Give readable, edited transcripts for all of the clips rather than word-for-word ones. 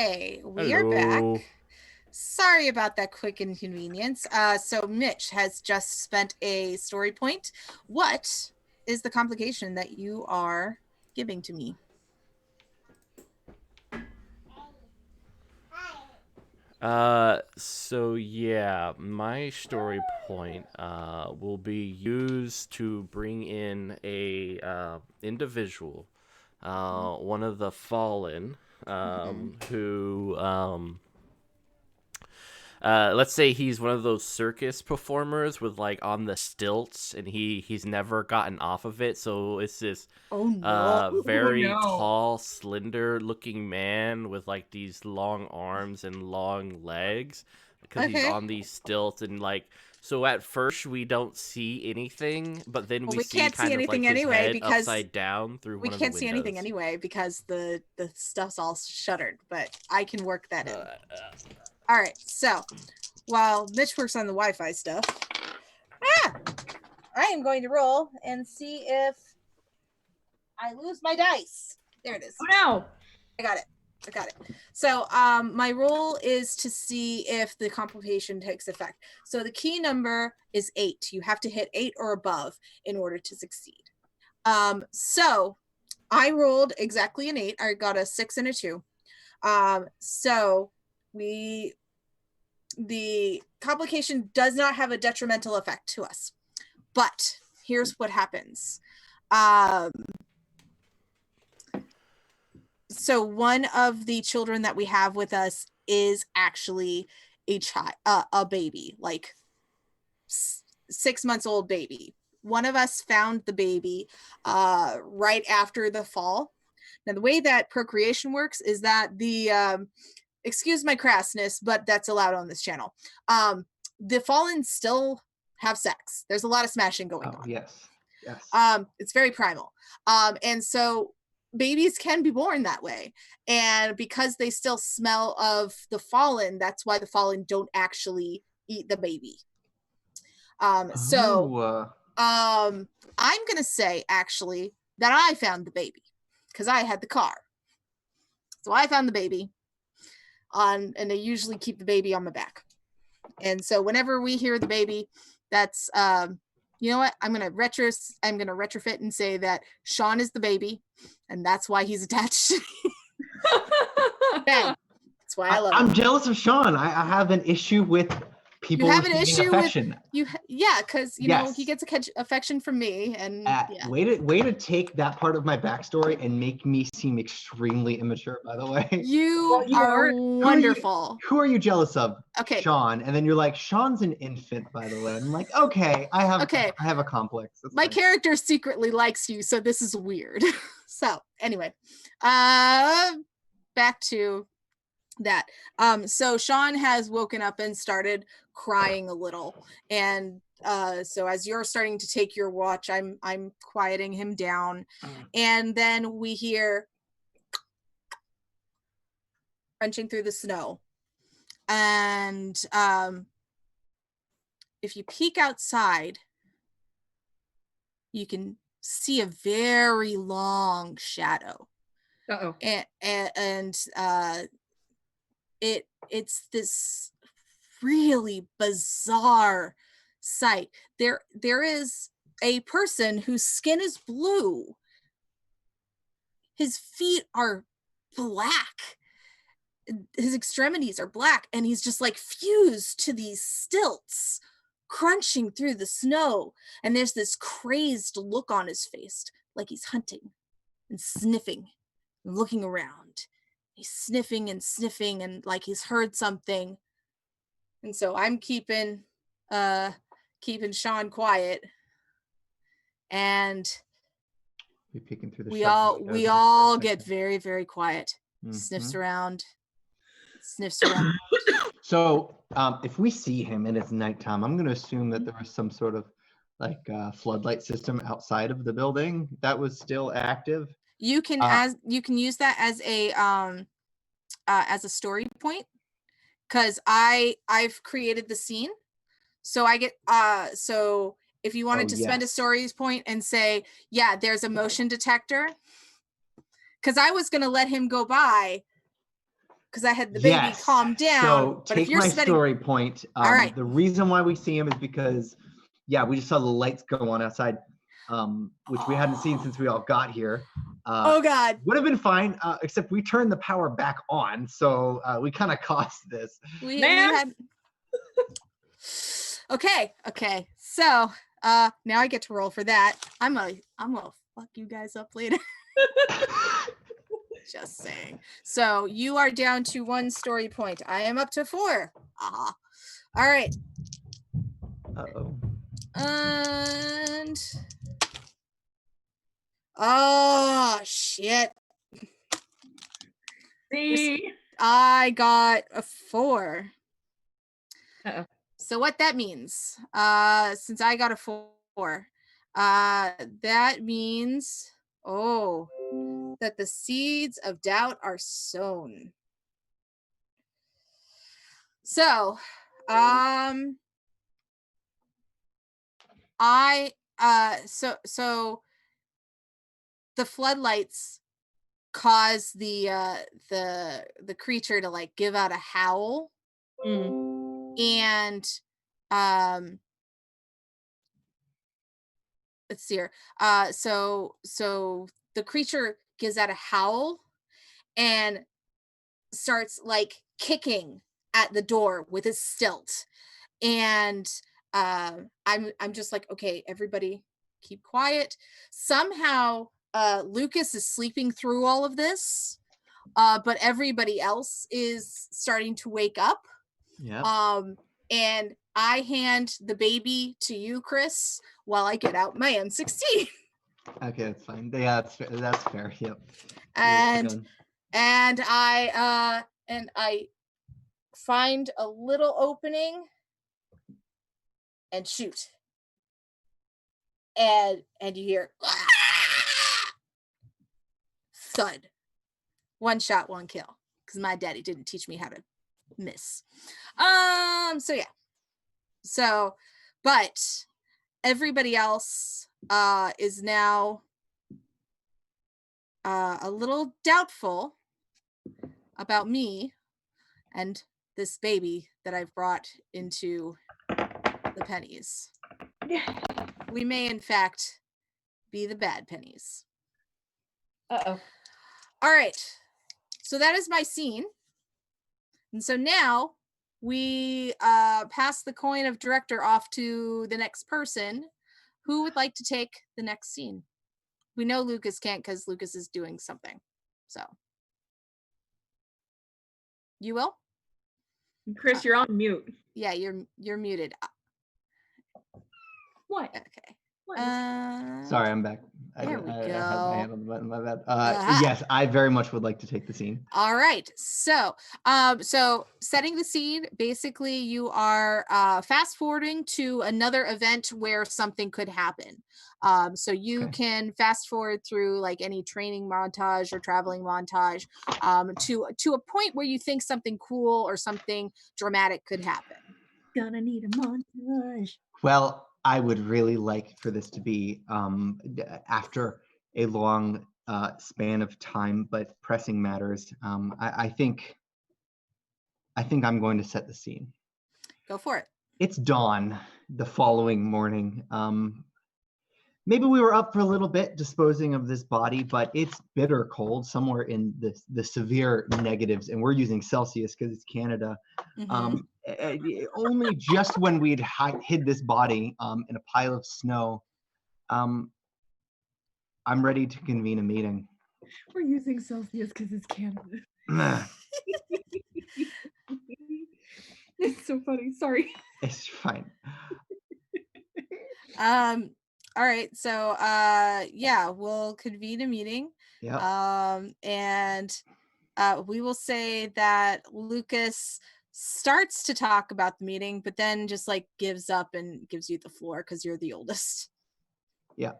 Hey, we are back. Hello. Sorry about that quick inconvenience. So Mitch has just spent a story point. What is the complication that you are giving to me? So yeah, my story point will be used to bring in a individual, one of the fallen, who let's say he's one of those circus performers with like on the stilts, and he's never gotten off of it, so it's this Oh no. Oh very no. tall, slender looking man with like these long arms and long legs because he's Okay. on these stilts, and like, so at first we don't see anything, but then Well, we we see can't see kind of like anything his anyway head because upside down through we one of the can't see anything windows. anyway because the stuff's all shuttered, but I can work that in. Uh, All right. So, while Mitch works on the Wi-Fi stuff, I am going to roll and see if I lose my dice. There it is. Oh no. I got it. So my role is to see if the complication takes effect. So the key number is 8. You have to hit 8 or above in order to succeed. So I rolled exactly an 8. I got a 6 and a 2. So the complication does not have a detrimental effect to us. But here's what happens. So one of the children that we have with us is actually a baby, like 6 months old baby. One of us found the baby right after the fall. Now, the way that procreation works is that excuse my crassness, but that's allowed on this channel. The fallen still have sex. There's a lot of smashing going on. Yes. It's very primal. And so babies can be born that way. And because they still smell of the fallen, that's why the fallen don't actually eat the baby. I'm going to say actually that I found the baby because I had the car. So I found the baby and I usually keep the baby on my back. And so whenever we hear the baby, that's, you know what? I'm gonna retrofit and say that Sean is the baby, and that's why he's attached to me. Bang. That's why I love him. I'm jealous of Sean. I have an issue with people You have an receiving issue affection. because you know he gets affection from me, and Way to take that part of my backstory and make me seem extremely immature. By the way, you are wonderful. Who are you jealous of? Okay, Sean, and then you're like, Sean's an infant, by the way. I'm like, okay, I have a complex. My character secretly likes you, so this is weird. So anyway, back to that. So Sean has woken up and started crying a little, and so as you're starting to take your watch, I'm quieting him down, and then we hear crunching through the snow, and if you peek outside, you can see a very long shadow. Uh-oh. And it's this really bizarre sight. There is a person whose skin is blue. His feet are black. His extremities are black, and he's just like fused to these stilts, crunching through the snow. And there's this crazed look on his face, like he's hunting and sniffing and looking around. He's sniffing and like he's heard something. And so I'm keeping Sean quiet, and we all get very, very quiet. Mm-hmm. Sniffs around. So if we see him and it's nighttime, I'm going to assume that there was some sort of like floodlight system outside of the building that was still active. You can use that as a story point, because I've created the scene, so I get so if you wanted to spend a story point and say, yeah, there's a motion detector, because I was going to let him go by because I had the baby Yes. calm down. So But if take you're my spending, story point. all right. The reason why we see him is because, we just saw the lights go on outside, which we hadn't seen since we all got here. Oh God. Would have been fine, except we turned the power back on, so we kind of caused this. We had. Okay. So now I get to roll for that. I'm gonna fuck you guys up later. Just saying. So you are down to 1 story point. I am up to 4. All right. Uh-oh. And oh shit. See? I got a 4. Uh-oh. So what that means, since I got a 4, that means that the seeds of doubt are sown. So, so the floodlights cause the creature to like give out a howl, and let's see here. So the creature gives out a howl and starts like kicking at the door with his stilt, and I'm just like, okay, everybody keep quiet. Somehow Lucas is sleeping through all of this, but everybody else is starting to wake up. Yeah. And I hand the baby to you, Chris, while I get out my M16. Okay, that's fine. Yeah, that's fair. Yep. and I find a little opening and shoot. And you hear thud. 1 shot, 1 kill. Because my daddy didn't teach me how to miss. So yeah. So, but everybody else is now a little doubtful about me and this baby that I've brought into the pennies. We may, in fact, be the bad pennies. Uh-oh. All right. So that is my scene. And so now we pass the coin of director off to the next person. Who would like to take the next scene? We know Lucas can't because Lucas is doing something. So you will? Chris, you're on mute. Yeah, you're muted. What? Okay. What? Sorry, I'm back. There we I had my go. hand on the button. My bad. Aha. Yes, I very much would like to take the scene. All right. So, so setting the scene, basically you are fast forwarding to another event where something could happen. So you Okay. can fast forward through like any training montage or traveling montage to a point where you think something cool or something dramatic could happen. Gonna need a montage. Well, I would really like for this to be after a long span of time, but pressing matters. I think I'm going to set the scene. Go for it. It's dawn the following morning. Maybe we were up for a little bit disposing of this body, but it's bitter cold somewhere in the severe negatives, and we're using Celsius because it's Canada. Mhm. Only just when we'd hid this body in a pile of snow, I'm ready to convene a meeting. We're using Celsius because it's Canada. It's so funny. Sorry. It's fine. All right. So yeah, we'll convene a meeting. Yeah. And we will say that Lucas starts to talk about the meeting, but then just like gives up and gives you the floor because you're the oldest. Yeah.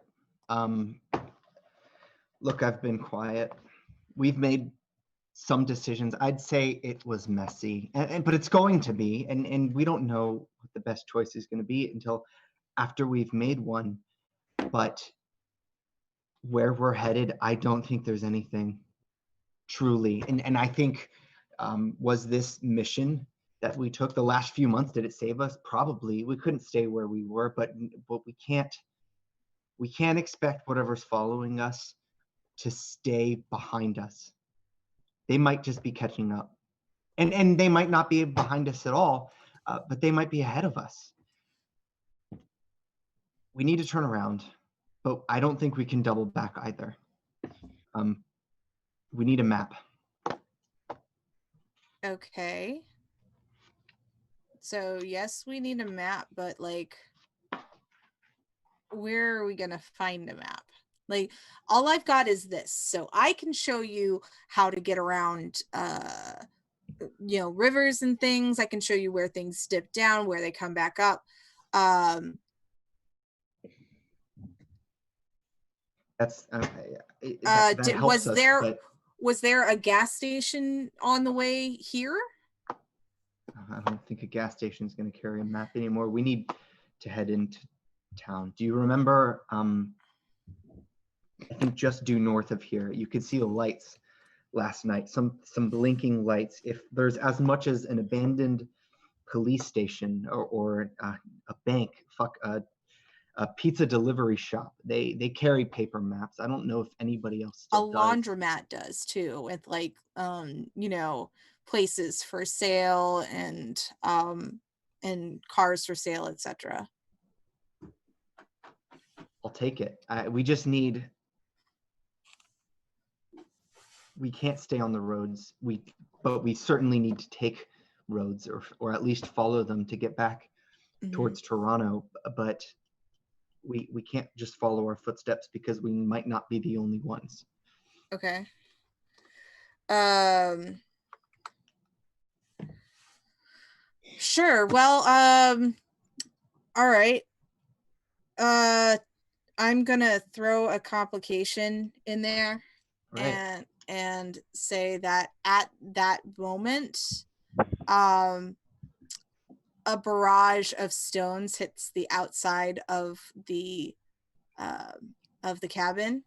Look, I've been quiet. We've made some decisions. I'd say it was messy, but it's going to be, and we don't know what the best choice is going to be until after we've made one. But where we're headed, I don't think there's anything truly, and I think Was this mission that we took the last few months, did it save us? Probably. We couldn't stay where we were, but we can't expect whatever's following us to stay behind us. They might just be catching up, and they might not be behind us at all, but they might be ahead of us. We need to turn around, but I don't think we can double back either. We need a map. Okay. So yes, we need a map, but like, where are we gonna find a map? Like, all I've got is this, so I can show you how to get around rivers and things. I can show you where things dip down, where they come back up. That's that helps us, but was there a gas station on the way here? I don't think a gas station is going to carry a map anymore. We need to head into town. Do you remember? I think just due north of here, you could see the lights last night. Some blinking lights. If there's as much as an abandoned police station or a bank, a pizza delivery shop, they carry paper maps. I don't know if anybody else still A does. laundromat does too, with like places for sale and cars for sale, etc. I'll take it. We just need. We can't stay on the roads. But we certainly need to take roads, or at least follow them to get back towards Toronto. But we can't just follow our footsteps because we might not be the only ones. Okay. Sure. Well, all right. I'm gonna throw a complication in there, Right. and say that at that moment, a barrage of stones hits the outside of the cabin,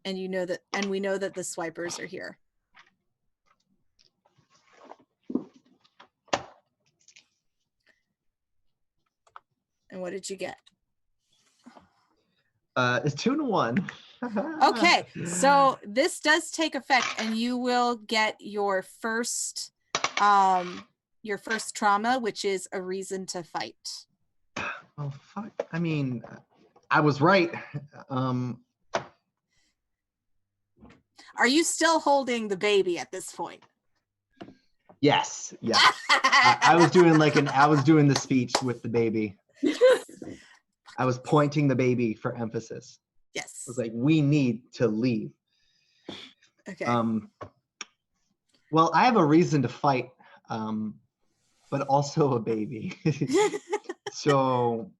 and we know that the swipers are here. And what did you get? It's 2-1. Okay, so this does take effect, and you will get your first trauma, which is a reason to fight. Oh fuck! I mean, I was right. Are you still holding the baby at this point? Yes. I was doing the speech with the baby. I was pointing the baby for emphasis. Yes. I was like, we need to leave. Okay. Well, I have a reason to fight, but also a baby. So.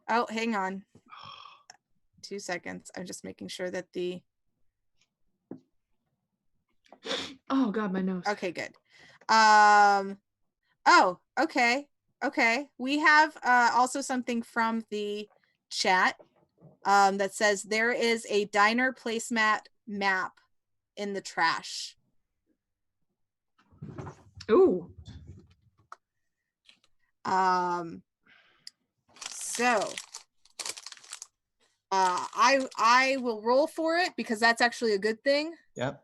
Oh, hang on. 2 seconds. I'm just making sure that the. Oh God, my nose. Okay, good. Oh, okay. We have also something from the chat that says there is a diner placemat map in the trash. Ooh. So I will roll for it because that's actually a good thing. Yep.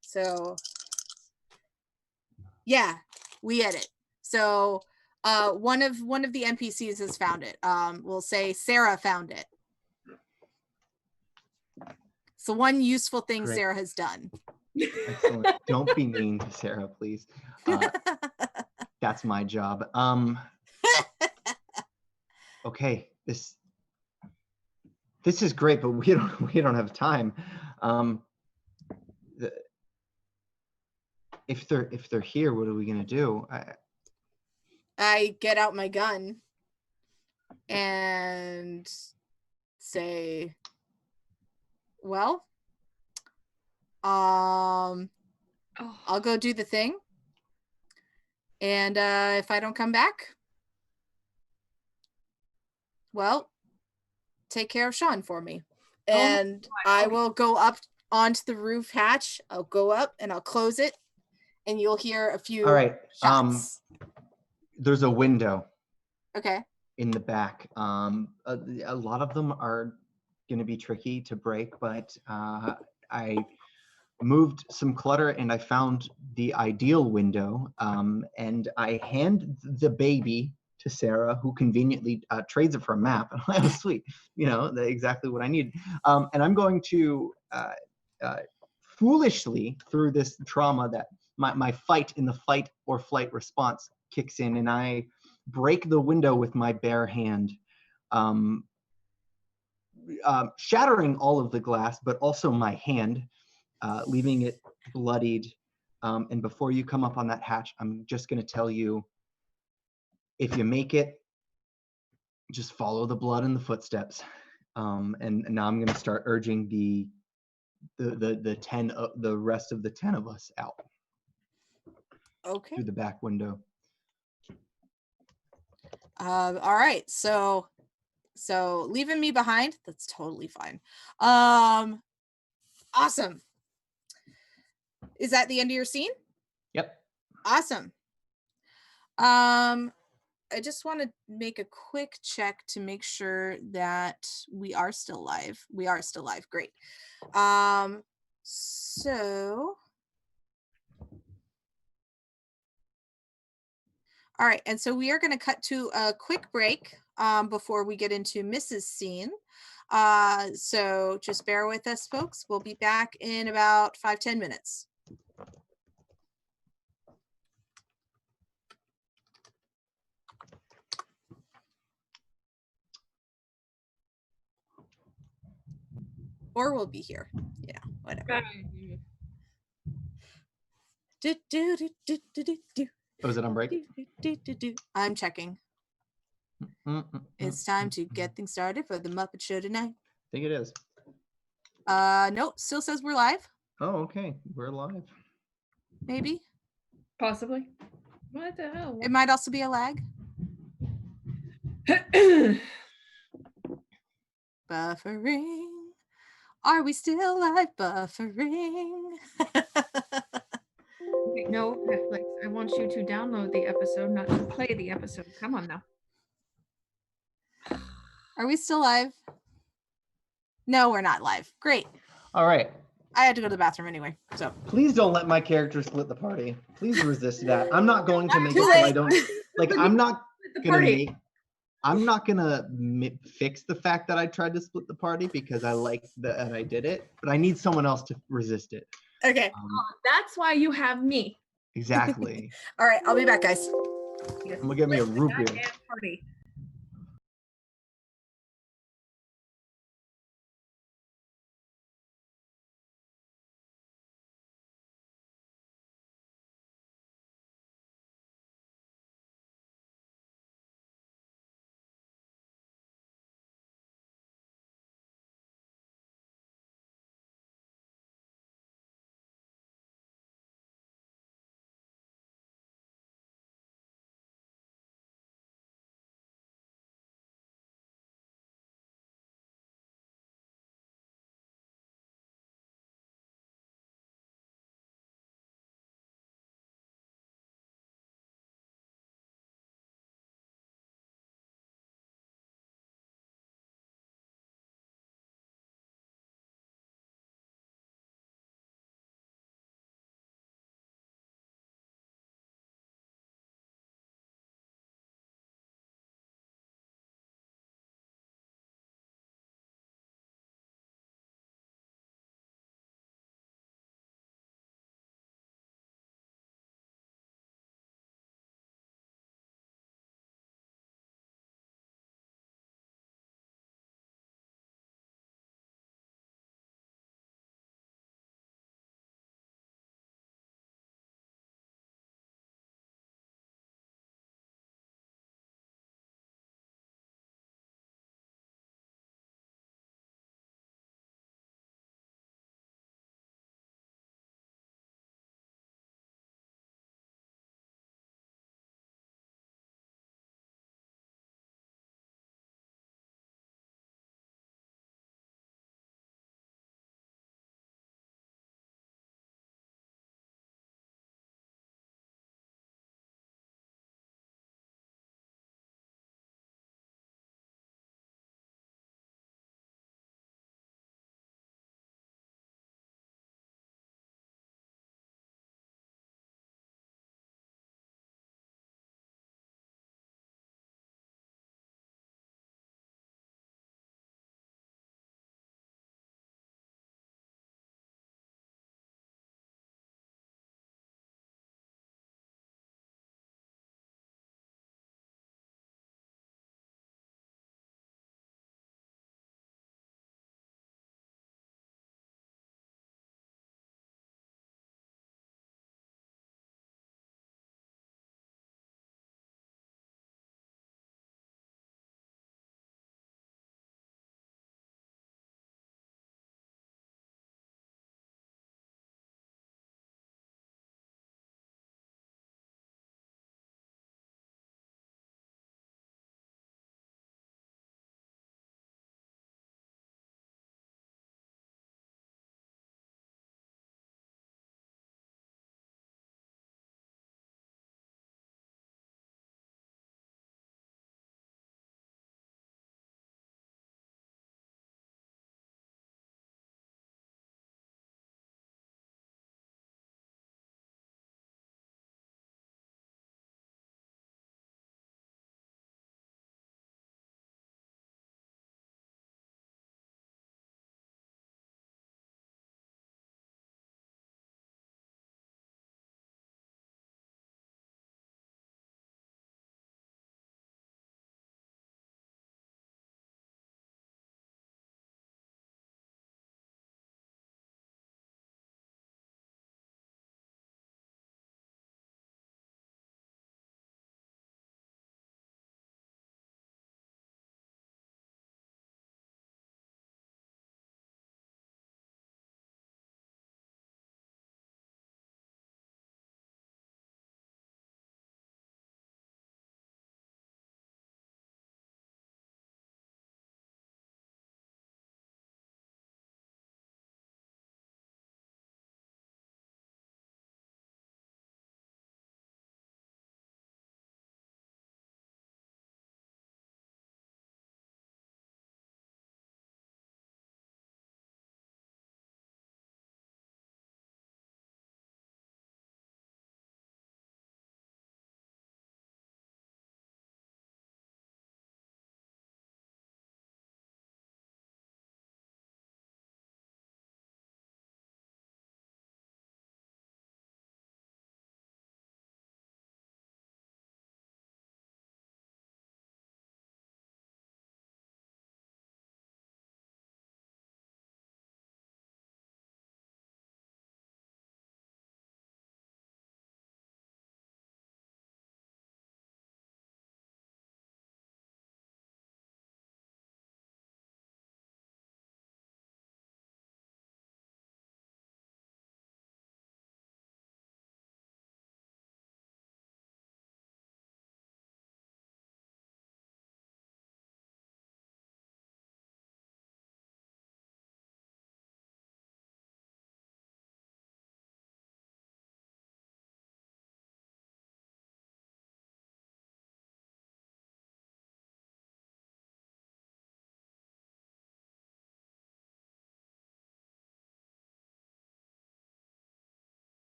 So yeah, we get it. So one of the NPCs has found it. We'll say Sarah found it. So one useful thing Great. Sarah has done. Excellent. Don't be mean to Sarah, please. That's my job. Okay, this is great, but we don't have time. If they're here, what are we gonna do? I get out my gun and say, well, I'll go do the thing, and if I don't come back, well, take care of Sean for me. And I will go up onto the roof hatch. I'll go up and I'll close it, and you'll hear a few All right. shots. There's a window Okay. in the back. A lot of them are going to be tricky to break, but I moved some clutter and I found the ideal window. And I hand the baby to Sarah, who conveniently trades it for a map. And I'm like, oh, sweet, exactly what I need. And I'm going to foolishly, through this trauma that my fight in the fight or flight response kicks in, and I break the window with my bare hand, shattering all of the glass, but also my hand, leaving it bloodied. And before you come up on that hatch, I'm just going to tell you, if you make it, just follow the blood and the footsteps. And now I'm going to start urging the rest of the 10 of us out Okay. through the back window. All right. So leaving me behind, that's totally fine. Awesome. Is that the end of your scene? Yep. Awesome. I just want to make a quick check to make sure that we are still live. We are still live. Great. So all right, and so we are going to cut to a quick break before we get into Mrs. Scene. So just bear with us, folks. We'll be back in about 5-10 minutes. Or we'll be here. Yeah, whatever. Do, do, do, do, do, do, do. Oh, is it on break? Do, do, do, do, do. I'm checking. It's time to get things started for the Muppet Show tonight. I think it is. No, still says we're live. Oh, okay. We're live. Maybe. Possibly. What the hell? It might also be a lag. Buffering. Are we still live? Buffering. Wait, no, Netflix. I want you to download the episode, not to play the episode. Come on now. Are we still live? No, we're not live. Great. All right. I had to go to the bathroom anyway. So Please don't let my character split the party. Please resist that. I'm not going to make it so I don't I'm not gonna make. I'm not gonna fix the fact that I tried to split the party because I like that I did it, but I need someone else to resist it. okay. That's why you have me. Exactly. All right, I'll be back, guys. I'm gonna give me a root beer. Goddamn party.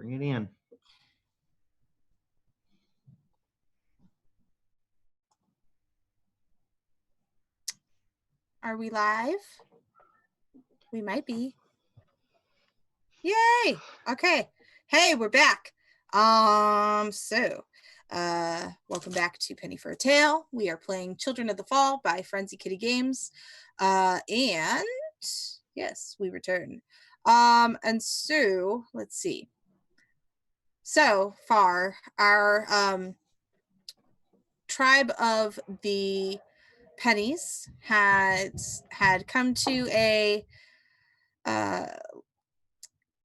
Bring it in. Are we live? We might be. Yay! Okay. Hey, we're back. Welcome back to Penny for a Tale. We are playing Children of the Fall by Frenzy Kitty Games. And yes, we return. And so let's see. So far, our tribe of the Pennies had come to a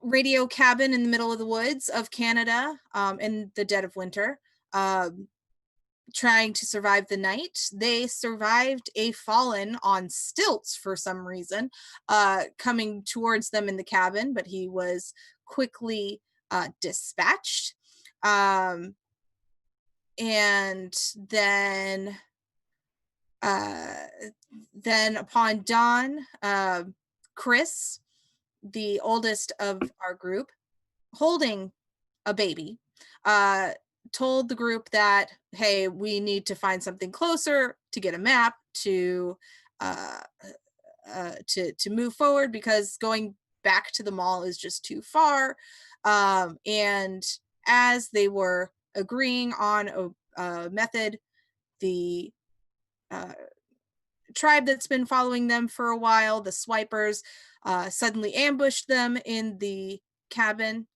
radio cabin in the middle of the woods of Canada in the dead of winter, trying to survive the night. They survived a fallen on stilts for some reason, coming towards them in the cabin, but he was quickly dispatched. And then upon dawn, Chris, the oldest of our group, holding a baby, told the group that, hey, we need to find something closer to get a map to move forward, because going back to the mall is just too far. And as they were agreeing on a method, the tribe that's been following them for a while, the swipers, suddenly ambushed them in the cabin.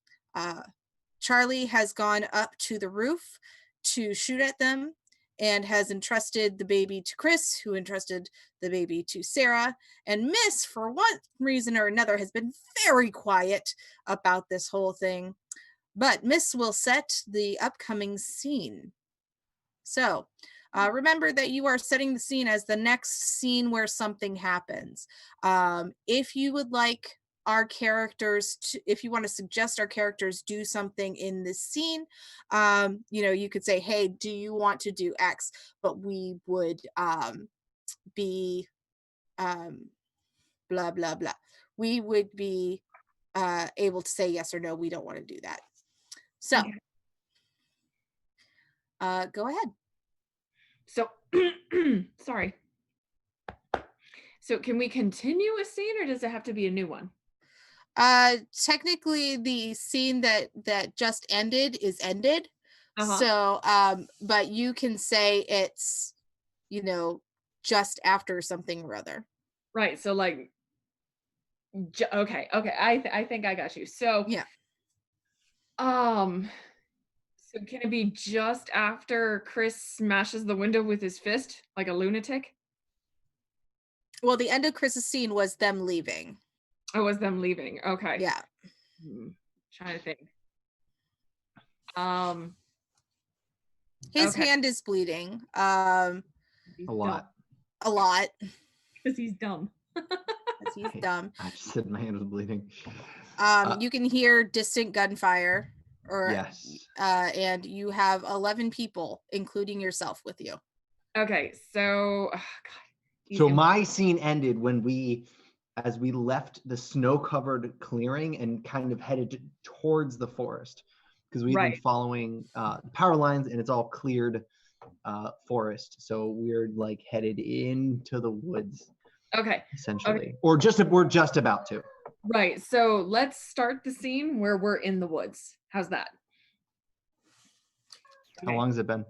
Charlie has gone up to the roof to shoot at them and has entrusted the baby to Chris, who entrusted the baby to Sarah. And Miss, for one reason or another, has been very quiet about this whole thing. But Miss will set the upcoming scene. So remember that you are setting the scene as the next scene where something happens. If you would like our characters if you want to suggest our characters do something in this scene, you could say, hey, do you want to do X? But we would be blah, blah, blah. We would be able to say yes or no, we don't want to do that. So go ahead. So, sorry. So can we continue a scene, or does it have to be a new one? Technically the scene that just ended is ended. So but you can say it's just after something or other. Right. So like okay. I think I got you. So yeah. So can it be just after Chris smashes the window with his fist like a lunatic? Well, the end of Chris's scene was them leaving. Oh, was them leaving. Okay. Yeah. Trying to think. His hand is bleeding. A lot. Because he's dumb. Because he's dumb. I just said my hand was bleeding. You can hear distant gunfire. Yes. And you have 11 people, including yourself, with you. Okay, so so my scene ended as we left the snow-covered clearing and kind of headed towards the forest, because we've been following the power lines, and it's all cleared forest. So we're like headed into the woods. Okay. Essentially, okay. Or we're just about to. Right. So let's start the scene where we're in the woods. How's that? How long has it been?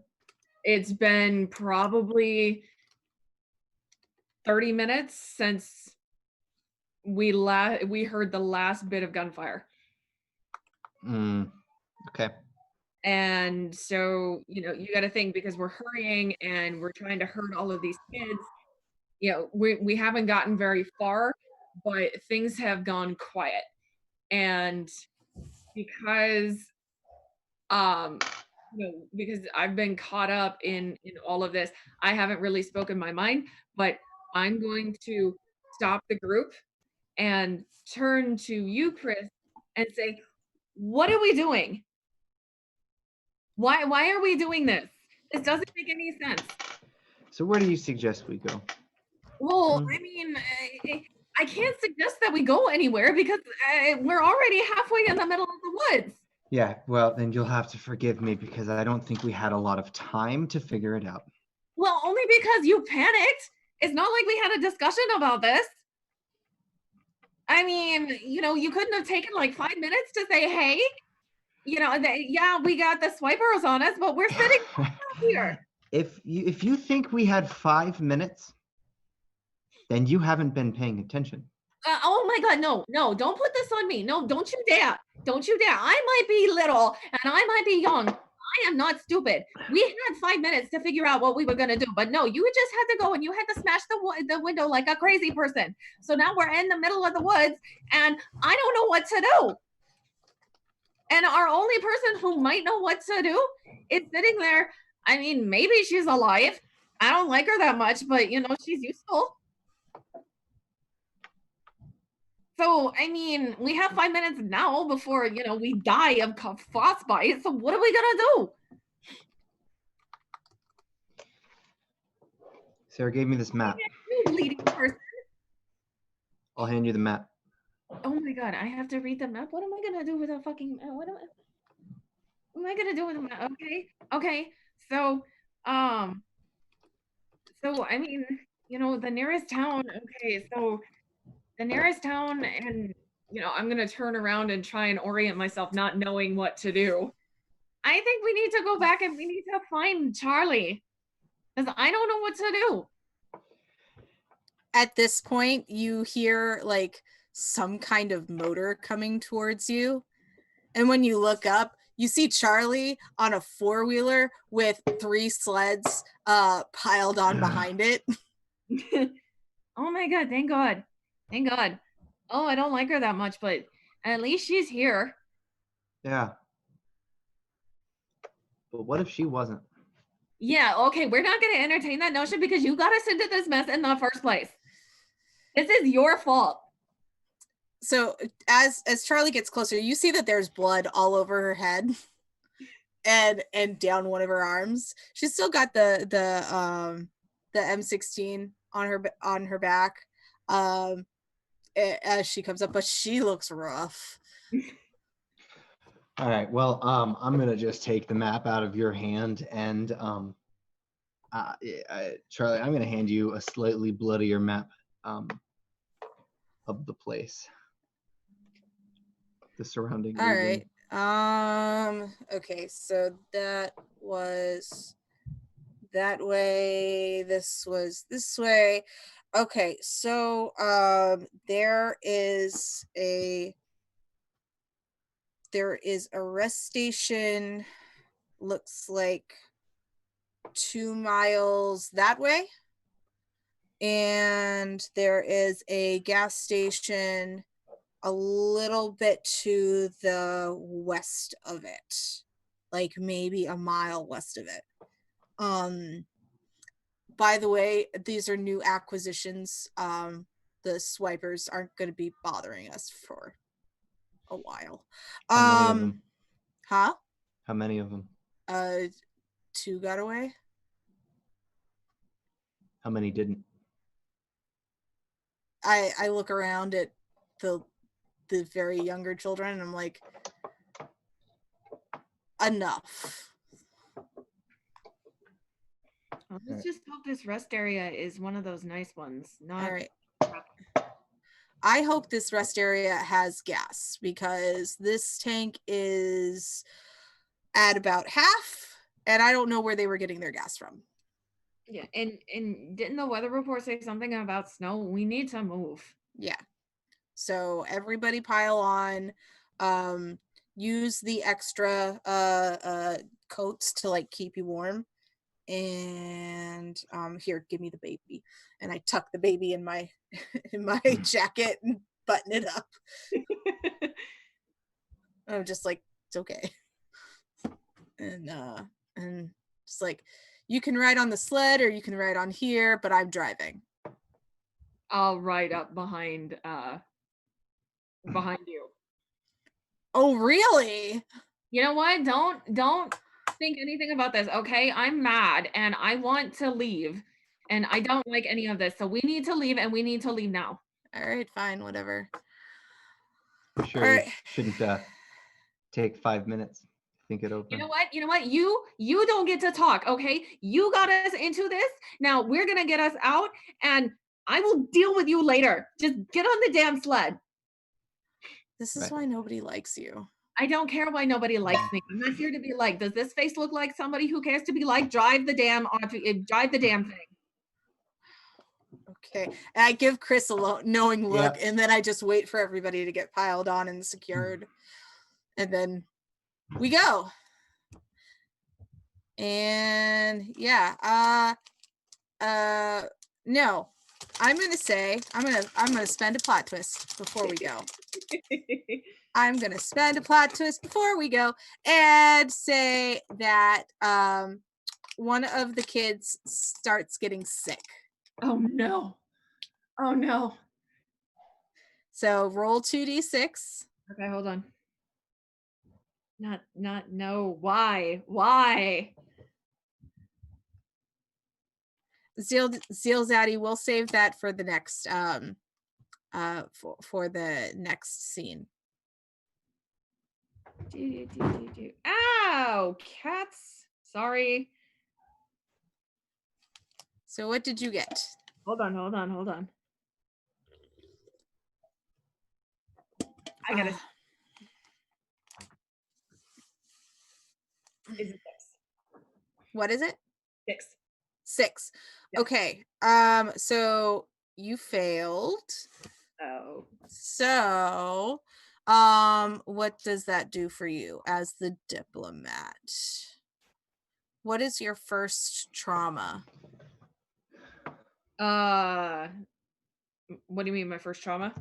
It's been probably 30 minutes since we heard the last bit of gunfire. Okay. And so, you got to think, because we're hurrying and we're trying to herd all of these kids, we haven't gotten very far, but things have gone quiet. And because because I've been caught up in all of this, I haven't really spoken my mind, but I'm going to stop the group and turn to you, Chris, and say, what are we doing? Why are we doing this? This doesn't make any sense. So where do you suggest we go? Well, I mean, I can't suggest that we go anywhere, because we're already halfway in the middle of the woods. Yeah, well, then you'll have to forgive me because I don't think we had a lot of time to figure it out. Well, only because you panicked. It's not like we had a discussion about this. I mean, you couldn't have taken like 5 minutes to say, hey, yeah, we got the swipers on us, but we're sitting here. If you think we had 5 minutes, then you haven't been paying attention. Oh my God, no, don't put this on me. No, don't you dare. Don't you dare. I might be little and I might be young. I am not stupid. We had 5 minutes to figure out what we were going to do, but no, you just had to go and you had to smash the window like a crazy person. So now we're in the middle of the woods and I don't know what to do. And our only person who might know what to do is sitting there. I mean, maybe she's alive. I don't like her that much, but she's useful. So, I mean, we have 5 minutes now before, we die of frostbite. So what are we gonna do? Sarah gave me this map. You bleeding person. I'll hand you the map. Oh my God, I have to read the map. What am I gonna do with a fucking, what am I gonna do with a map? Okay. So, I mean, the nearest town, okay, so the nearest town, and, I'm gonna turn around and try and orient myself, not knowing what to do. I think we need to go back and we need to find Charlie. Because I don't know what to do. At this point, you hear like some kind of motor coming towards you. And when you look up, you see Charlie on a four-wheeler with 3 sleds piled on behind it. Oh my God, thank God. Thank God. Oh, I don't like her that much, but at least she's here. Yeah. But what if she wasn't? Yeah, okay, we're not going to entertain that notion because you got us into this mess in the first place. This is your fault. So as Charlie gets closer, you see that there's blood all over her head and down one of her arms. She's still got the M16 on her back as she comes up, but she looks rough. All right. Well, I'm gonna just take the map out of your hand, and Charlie, I'm gonna hand you a slightly bloodier map of the place, the surrounding All region. right. Okay, so that was that way. This was this way. Okay, so there is a rest station, looks like 2 miles that way, and there is a gas station a little bit to the west of it, like maybe a mile west of it. By the way, these are new acquisitions. The swipers aren't going to be bothering us for a while. How many of them? Huh? How many of them? 2 got away. How many didn't? I look around at the very younger children and I'm like, enough. Well, let's just hope this rest area is one of those nice ones. Not All right. I hope this rest area has gas because this tank is at about half, and I don't know where they were getting their gas from. Yeah, and didn't the weather report say something about snow? We need to move. Yeah. So everybody pile on. Use the extra coats to like keep you warm. And here, give me the baby. And I tuck the baby in my jacket and button it up. I'm just like, it's okay. And just like, you can ride on the sled or you can ride on here, but I'm driving. I'll ride up behind you. Oh, really? You know what? Don't think anything about this, okay? I'm mad and I want to leave and I don't like any of this. So we need to leave and we need to leave now. All right, fine, whatever. Sure, All right. shouldn't take 5 minutes to think it over. You know what? You don't get to talk, okay? You got us into this. Now we're gonna get us out, and I will deal with you later. Just get on the damn sled. This is Right. why nobody likes you. I don't care why nobody likes me. I'm not here to be liked. Does this face look like somebody who cares to be liked? Drive the damn thing. Okay. And I give Chris a knowing look, Yeah. and then I just wait for everybody to get piled on and secured. And then we go. And yeah, no. I'm gonna spend a plot twist before we go. I'm gonna spend a plot twist before we go and say that one of the kids starts getting sick. Oh no. Oh no. So roll 2d6. Okay, hold on. No. Why? Zeal Zaddy, we'll save that for the next for the next scene. Ow, cats. Sorry. So what did you get? Hold on. I got it. It's a 6. What is it? 6. 6. Yeah. Okay. So you failed. Oh. So what does that do for you as the diplomat? What is your first trauma? What do you mean, my first trauma?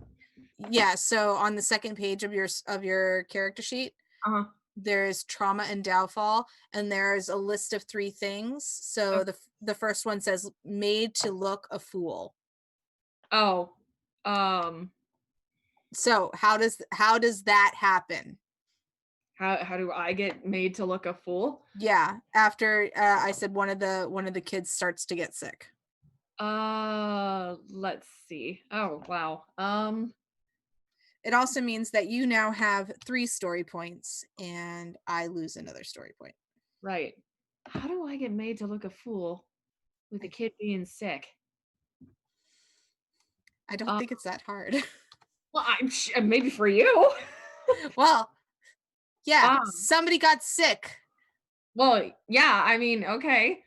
Yeah, so on the second page of your character sheet, there's trauma and downfall, and there's a list of 3 things. So the first one says made to look a fool. Oh. So how does that happen? How do I get made to look a fool? Yeah, after I said one of the kids starts to get sick. Let's see. Oh, wow. It also means that you now have 3 story points, and I lose another story point. Right. How do I get made to look a fool with a kid being sick? I don't think it's that hard. Well, maybe for you. Well, yeah, somebody got sick. Well, yeah, I mean, okay.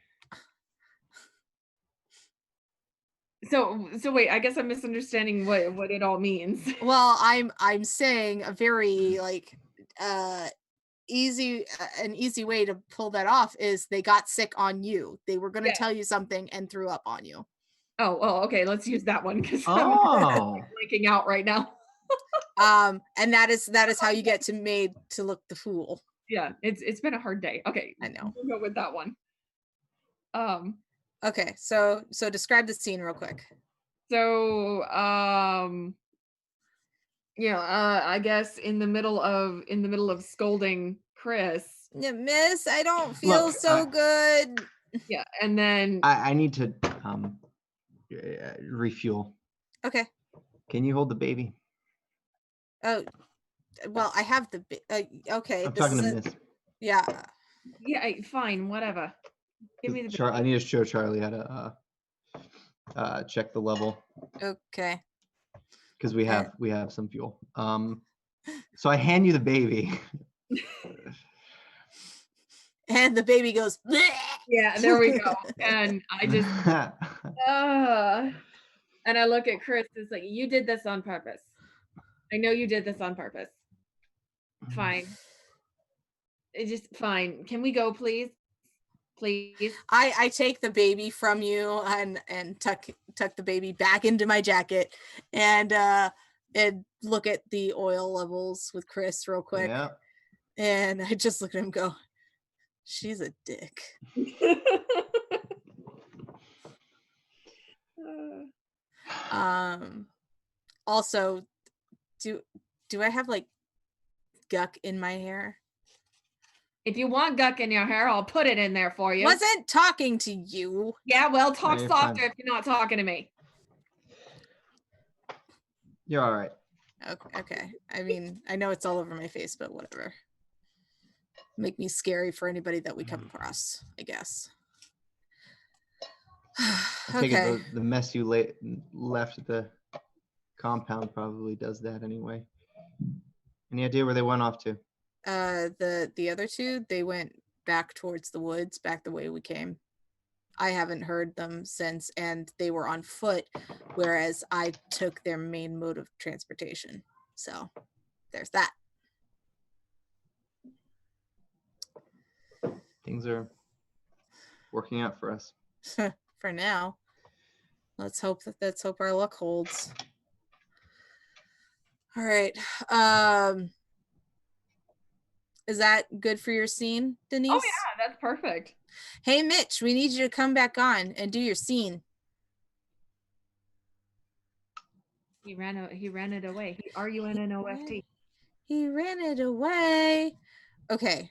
So wait, I guess I'm misunderstanding what it all means. Well, I'm saying a very like easy an easy way to pull that off is they got sick on you. They were going to tell you something and threw up on you. Oh, well, okay, let's use that one because I'm blanking out right now. And that is how you get to made to look the fool. Yeah, it's been a hard day. Okay, I know. We'll go with that one. Okay, so describe the scene real quick. So I guess in the middle of scolding Chris. Yeah, miss, I don't feel good. Yeah, and then I need to refuel. Okay. Can you hold the baby? Oh, well, I have the okay. I'm talking to Miss. Yeah. Yeah, fine, whatever. Give me the. I need to show Charlie how to check the level. Okay. Because we have some fuel. So I hand you the baby. And the baby goes. Bleh! Yeah, there we go. And I just. And I look at Chris. It's like, you did this on purpose. I know you did this on purpose. Fine. It's just fine. Can we go, please? Please. I take the baby from you and tuck the baby back into my jacket and look at the oil levels with Chris real quick. Yeah. And I just look at him and go, she's a dick. Also, do I have like guck in my hair? If you want guck in your hair, I'll put it in there for you. Wasn't talking to you. Yeah, well, talk softer fine. if you're not talking to me. You're all right. Okay. I mean, I know it's all over my face, but whatever. make me scary for anybody that we come across, I guess. I take Okay. it the mess you left at the compound probably does that anyway. Any idea where they went off to? The other two, they went back towards the woods, back the way we came. I haven't heard them since, and they were on foot, whereas I took their main mode of transportation. So there's that. Things are working out for us. For now. Let's hope our luck holds. All right. Is that good for your scene, Denise? Oh yeah, that's perfect. Hey Mitch, we need you to come back on and do your scene. He ran it away. RUNNOFT. He ran it away. Okay.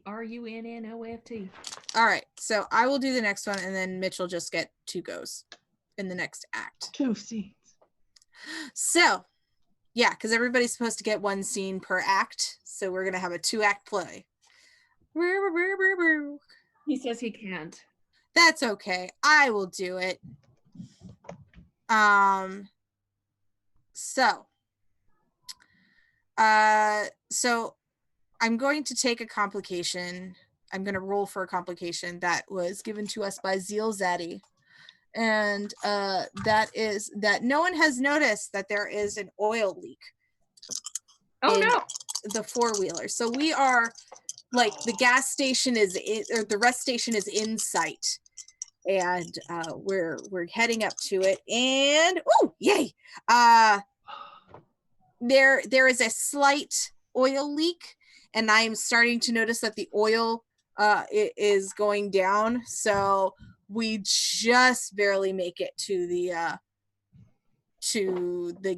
RUNNOFT. All right. So I will do the next one, and then Mitch will just get 2 goes in the next act. 2 scenes. So, yeah, because everybody's supposed to get 1 scene per act. So we're gonna have a 2-act play. He says he can't. That's okay. I will do it. So I'm going to take a complication. I'm going to roll for a complication that was given to us by Zeal Zaddy. And that is that no one has noticed that there is an oil leak. Oh no. The 4-wheeler. So we are like the gas station or the rest station is in sight. And we're heading up to it, and oh yay! There is a slight oil leak, and I am starting to notice that the oil is going down. So we just barely make it to the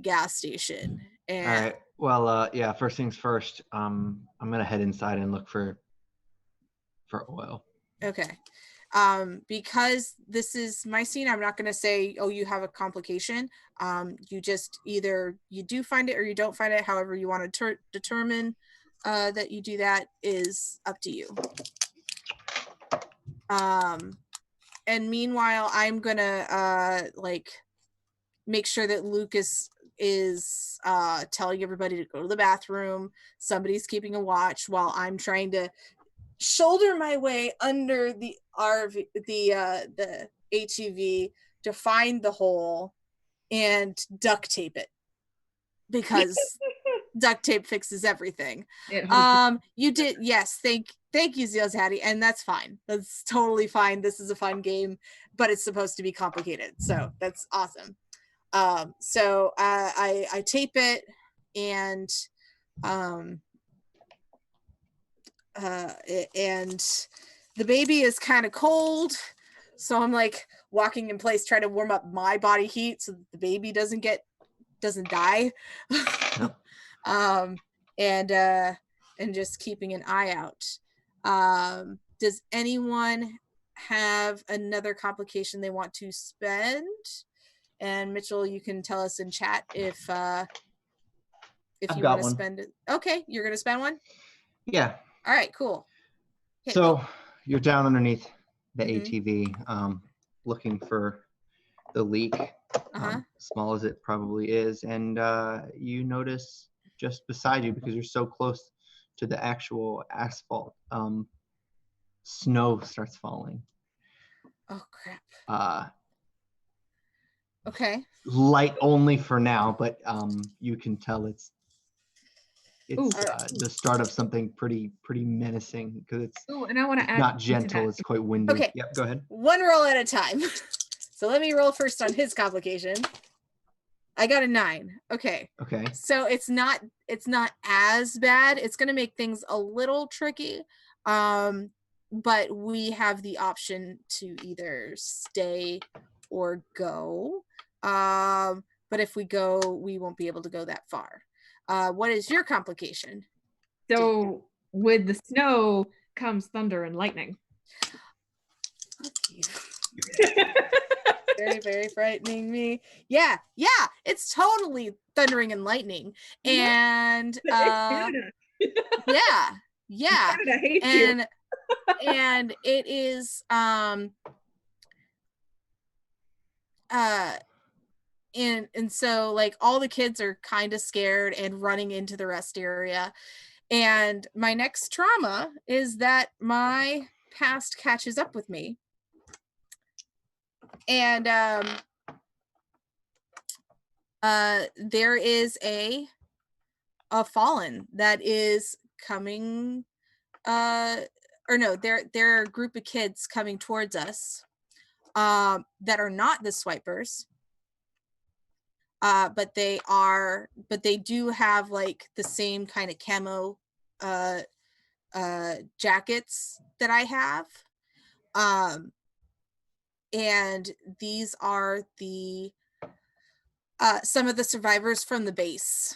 gas station. And all right. Well, yeah. First things first. I'm gonna head inside and look for oil. Okay. Because this is my scene, I'm not going to say, oh, you have a complication. You just either you do find it or you don't find it. However you want to determine that you do that is up to you. And meanwhile, I'm going to make sure that Lucas is telling everybody to go to the bathroom. Somebody's keeping a watch while I'm trying to shoulder my way under the RV, the ATV to find the hole and duct tape it, because duct tape fixes everything. You did, yes, thank you, Zeal Zaddy, and that's fine. That's totally fine. This is a fun game, but it's supposed to be complicated, so that's awesome. So I tape it, and and the baby is kind of cold, so I'm like walking in place trying to warm up my body heat so that the baby doesn't die. Yep. And just keeping an eye out. Does anyone have another complication they want to spend? And Mitchell, you can tell us in chat if you want to spend it. Okay, you're gonna spend one? Yeah. All right, cool. So you're down underneath the ATV, looking for the leak, small as it probably is, and you notice just beside you, because you're so close to the actual asphalt, snow starts falling. Oh crap. Okay. Light only for now, but you can tell it's the start of something pretty menacing, because it's and I want to add not gentle, it's quite windy. Okay. Yep, go ahead. One roll at a time. So let me roll first on his complication. I got a 9. Okay. Okay. So it's not as bad. It's going to make things a little tricky. But we have the option to either stay or go. But if we go, we won't be able to go that far. What is your complication? So with the snow comes thunder and lightning. Very, very frightening me. Yeah, it's totally thundering and lightning. And yeah, Yeah. Canada hates you. And it is and so like all the kids are kind of scared and running into the rest area. And my next trauma is that my past catches up with me. And there is a fallen that is coming or no, there are a group of kids coming towards us that are not the swipers. But they do have like the same kind of camo jackets that I have. And these are the some of the survivors from the base.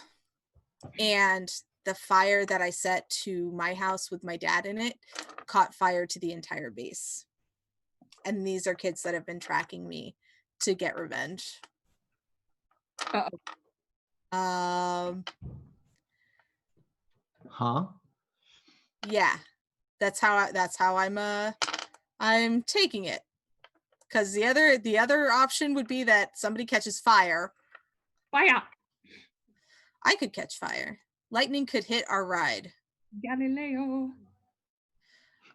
And the fire that I set to my house with my dad in it caught fire to the entire base. And these are kids that have been tracking me to get revenge. Huh? Yeah, that's how I'm taking it. Because the other option would be that somebody catches fire. Fire. I could catch fire. Lightning could hit our ride. Galileo.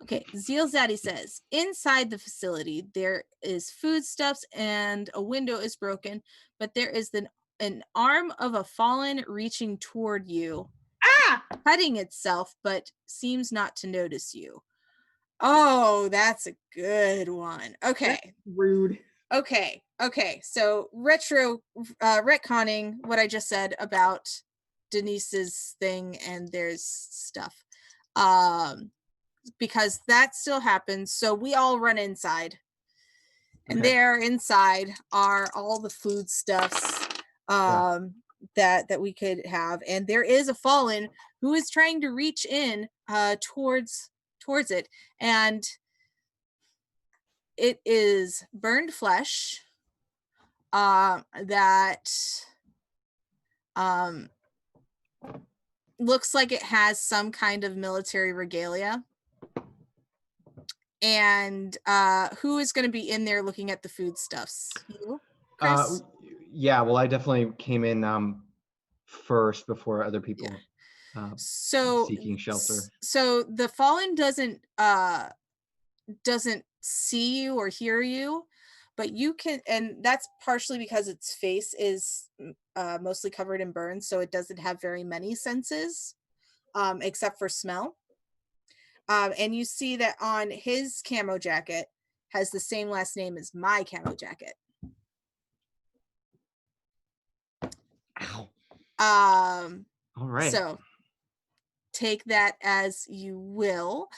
Okay, Zeal Zaddy says, inside the facility, there is foodstuffs and a window is broken, but there is an arm of a fallen reaching toward you, cutting itself, but seems not to notice you. Oh, that's a good one. Okay. That's rude. Okay. So retconning what I just said about Denise's thing, and there's stuff. Because that still happens. So we all run inside. And there inside are all the foodstuffs that we could have. And there is a fallen who is trying to reach in towards it. And it is burned flesh that looks like it has some kind of military regalia. And who is going to be in there looking at the foodstuffs? You, Chris? Yeah, well, I definitely came in first before other people seeking shelter. So the fallen doesn't see you or hear you, but you can, and that's partially because its face is mostly covered in burns, so it doesn't have very many senses except for smell. And you see that on his camo jacket has the same last name as my camo jacket. All right. So take that as you will.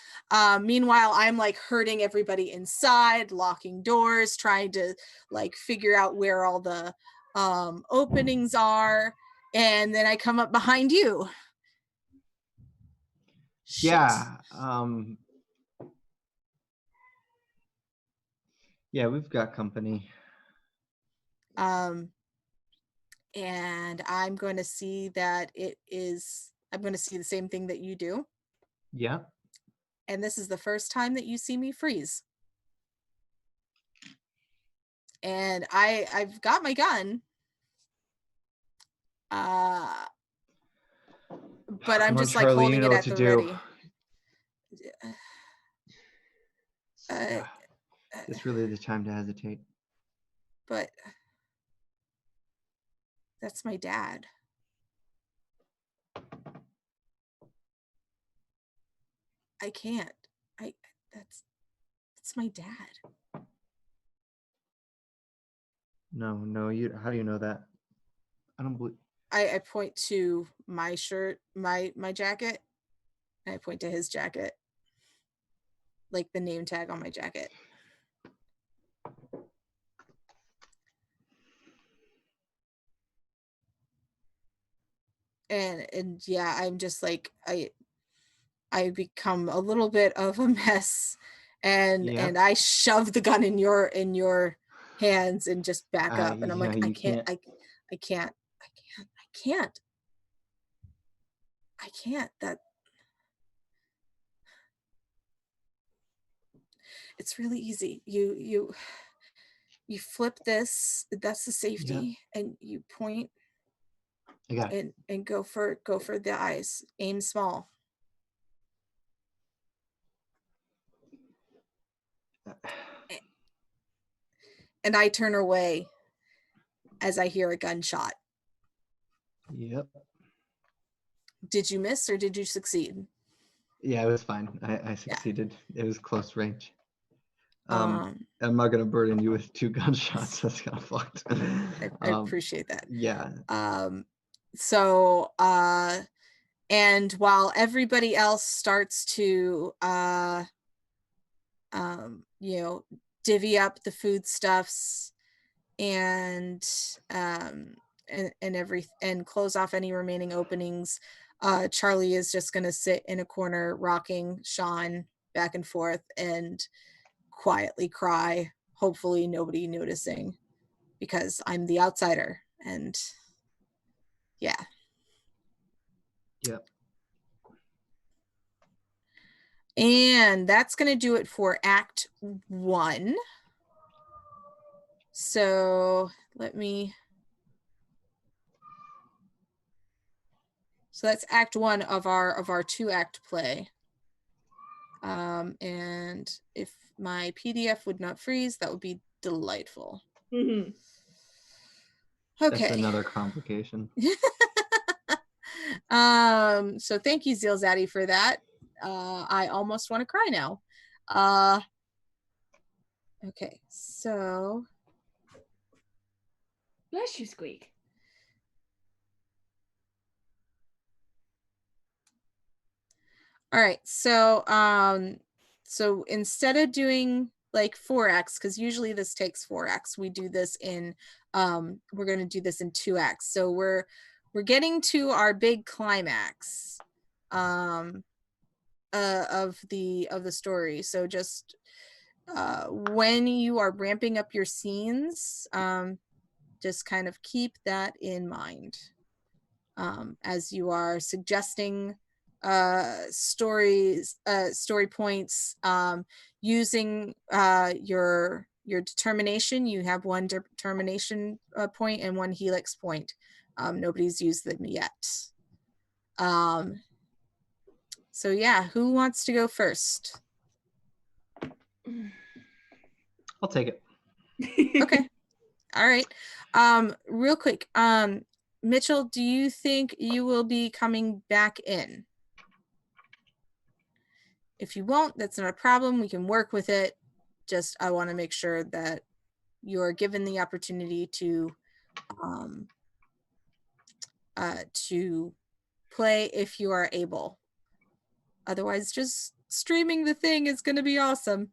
Meanwhile, I'm like hurting everybody inside, locking doors, trying to like figure out where all the openings are. And then I come up behind you. Shit. Yeah. Yeah, we've got company. And I'm going to see that I'm going to see the same thing that you do. Yeah. And this is the first time that you see me freeze. And I've got my gun. But I'm just like Charlie, holding it at the ready. It's really the time to hesitate. But that's my dad. I can't. That's my dad. No, how do you know that? I don't believe. I point to my shirt, my jacket, and I point to his jacket. Like the name tag on my jacket. And yeah, I'm just like I become a little bit of a mess, and I shove the gun in your hands and just back up, and I'm like, I can't. That It's really easy. You flip this, that's the safety, and you point I got it. and go for the eyes. Aim small. And I turn away as I hear a gunshot. Yep. Did you miss or did you succeed? Yeah, it was fine. I succeeded. It was close range. Um, I'm not gonna burden you with 2 gunshots. That's kind of fucked. I appreciate that. Yeah. So and while everybody else starts to you know, divvy up the foodstuffs and and close off any remaining openings, Charlie is just gonna sit in a corner rocking Sean back and forth and quietly cry, hopefully nobody noticing, because I'm the outsider. And yeah. Yep. And that's going to do it for Act 1. So so that's Act 1 of our 2-act play. And if my PDF would not freeze, that would be delightful. Mhm. Okay. That's another complication. So thank you, Zeal Zaddy, for that. I almost want to cry now. Okay, so Bless you, Squeak. all right, so so instead of doing like 4x, because usually this takes 4x, we do this in we're going to do this in 2x. So we're getting to our big climax of the story. So just when you are ramping up your scenes, just kind of keep that in mind as you are suggesting story points, using your determination. You have one determination point and one helix point. Nobody's used them yet. So yeah, who wants to go first? I'll take it. Okay. All right. Real quick, Mitchell, do you think you will be coming back in? If you won't, that's not a problem. We can work with it. Just I want to make sure that you're given the opportunity to play if you are able. Otherwise, just streaming the thing is going to be awesome.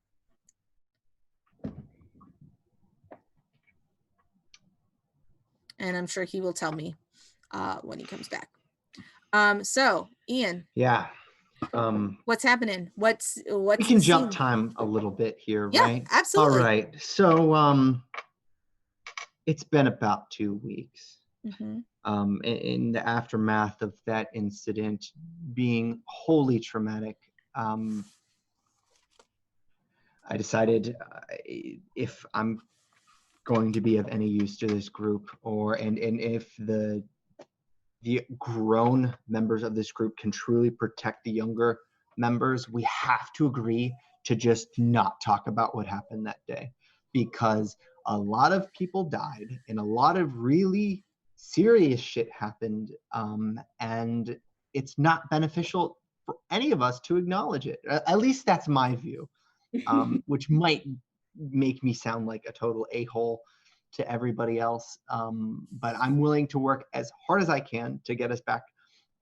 And I'm sure he will tell me when he comes back. So Ian. Yeah. What's happening? What's we can the jump scene? time a little bit here, Yeah, right? absolutely. All right. So it's been about 2 weeks. In the aftermath of that incident being wholly traumatic, I decided if I'm going to be of any use to this group, and if the grown members of this group can truly protect the younger members, we have to agree to just not talk about what happened that day, because a lot of people died and a lot of really serious shit happened, and it's not beneficial for any of us to acknowledge it. At least that's my view, which might make me sound like a total a-hole to everybody else, but I'm willing to work as hard as I can to get us back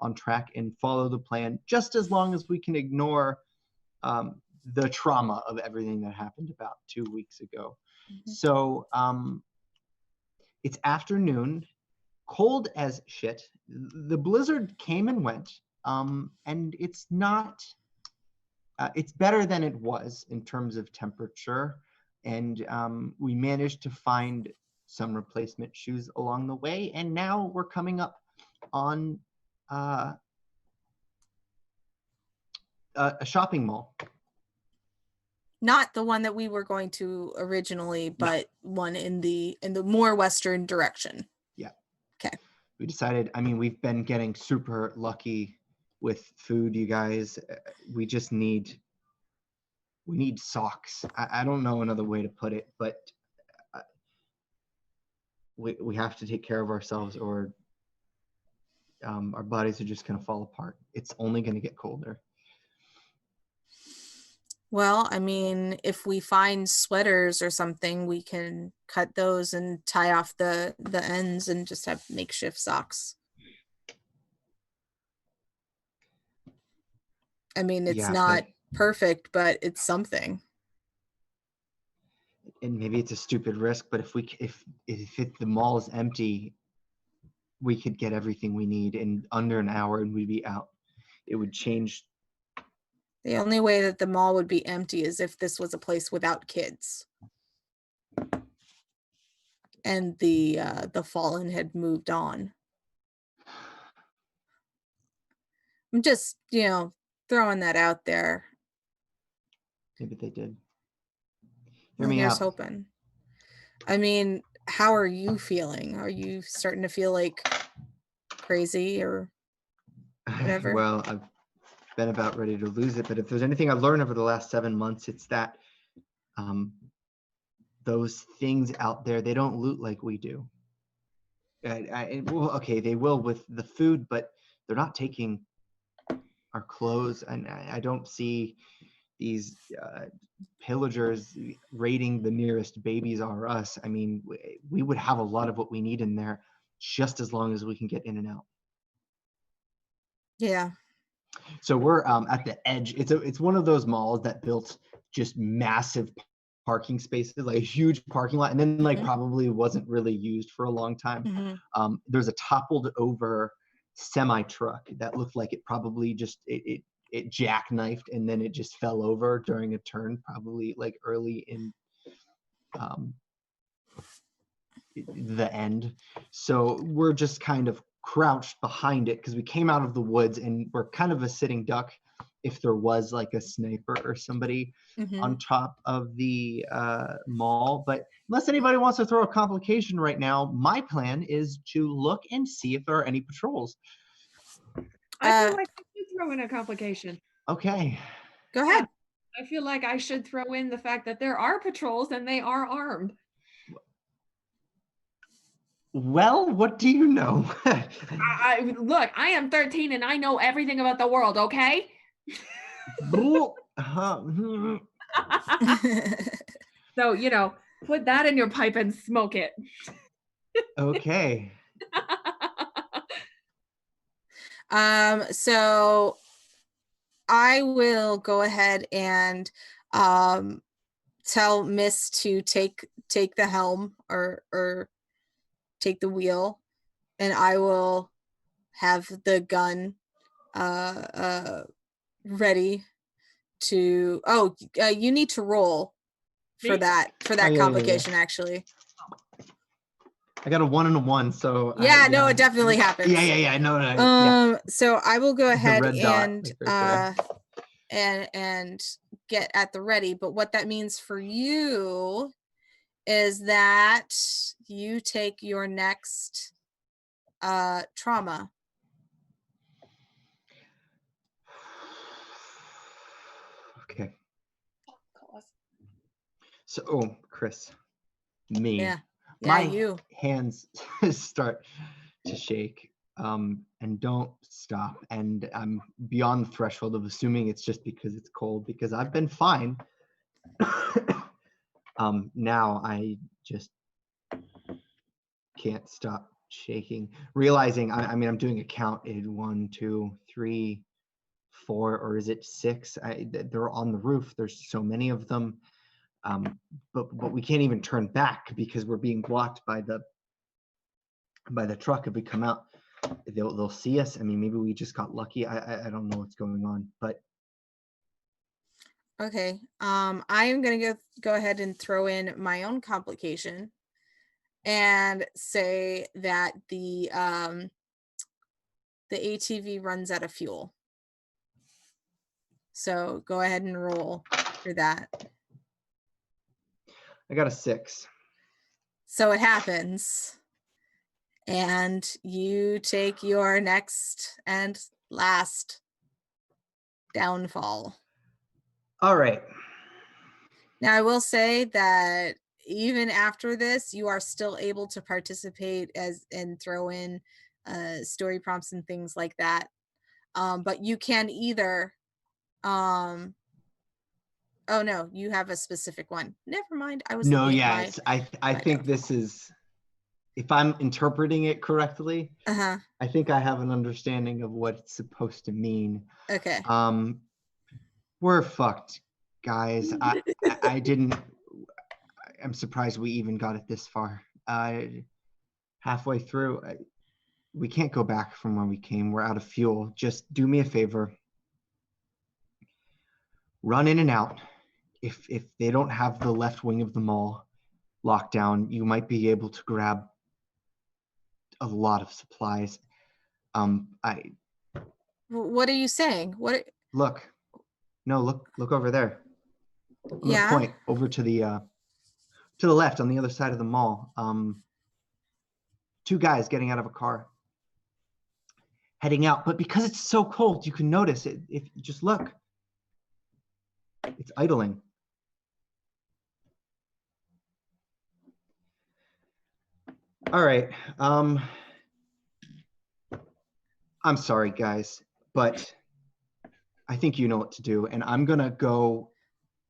on track and follow the plan, just as long as we can ignore the trauma of everything that happened about 2 weeks ago. So it's afternoon, cold as shit. The blizzard came and went, and it's not it's better than it was in terms of temperature, and we managed to find some replacement shoes along the way, and now we're coming up on a shopping mall. Not the one that we were going to originally, but one in the more western direction. Yeah. Okay. We decided, I mean, we've been getting super lucky with food, you guys. We just need socks. I don't know another way to put it, but we have to take care of ourselves, or our bodies are just going to fall apart. It's only going to get colder. Well, I mean, if we find sweaters or something, we can cut those and tie off the ends and just have makeshift socks. I mean, it's Yeah, not but perfect, but it's something. and maybe it's a stupid risk, but if the mall is empty, we could get everything we need in under an hour and we'd be out. It would change. The only way that the mall would be empty is if this was a place without kids. And the fallen had moved on. I'm just, throwing that out there. Maybe they did. Hear Well, me here's out. hoping. I mean, how are you feeling? Are you starting to feel like crazy or whatever? Well, I've been about ready to lose it, but if there's anything I've learned over the last 7 months, it's that those things out there, they don't loot like we do. Well, okay, they will with the food, but they're not taking our clothes, and I don't see these pillagers raiding the nearest Babies R Us. I mean, we would have a lot of what we need in there, just as long as we can get in and out. Yeah. So we're at the edge. It's one of those malls that built just massive parking spaces, like a huge parking lot, and then like probably wasn't really used for a long time. There's a toppled over semi truck that looked like it probably just it jackknifed and then it just fell over during a turn, probably like early in the end. So we're just kind of crouched behind it because we came out of the woods and we're kind of a sitting duck if there was like a sniper or somebody on top of the mall. But unless anybody wants to throw a complication right now, my plan is to look and see if there are any patrols. I feel like I should throw in a complication. Okay. Go ahead. I feel like I should throw in the fact that there are patrols and they are armed. Well, what do you know? Look, I am 13 and I know everything about the world, okay? So, put that in your pipe and smoke it. Okay. So I will go ahead and tell Miss to take the helm or take the wheel, and I will have the gun ready to you need to roll for Me? that complication. Actually, I got a 1 and a 1, so no, it definitely happens. Yeah. I know. So I will go ahead red dot, and like right and get at the ready. But what that means for you is that you take your next trauma. Okay. So, Chris, me. Yeah, my you. hands start to shake and don't stop. And I'm beyond the threshold of assuming it's just because it's cold, because I've been fine. Now I just can't stop shaking, realizing I'm doing a count in 1, 2, 3, 4, or is it 6? They're on the roof. There's so many of them. But we can't even turn back because we're being blocked by the truck. If we come out, they'll see us. I mean, maybe we just got lucky. I don't know what's going on, but okay. I am gonna go ahead and throw in my own complication and say that the ATV runs out of fuel. So go ahead and roll for that. I got a 6. So it happens. And you take your next and last downfall. All right. Now, I will say that even after this, you are still able to participate and throw in story prompts and things like that. But you can either, oh no, you have a specific one. Never mind. I was No, looking yeah, at I my think this is, if I'm interpreting it correctly, Uh-huh. I think I have an understanding of what it's supposed to mean. Okay. We're fucked, guys. I didn't. I'm surprised we even got it this far. Halfway through, we can't go back from where we came. We're out of fuel. Just do me a favor. Run in and out. If they don't have the left wing of the mall locked down, you might be able to grab a lot of supplies. What are you saying? Look. No, look over there. I'm gonna Yeah. point over to the left on the other side of the mall. 2 guys getting out of a car, heading out. But because it's so cold, you can notice it. If you just look, it's idling. All right. I'm sorry, guys, but I think you know what to do. And I'm gonna go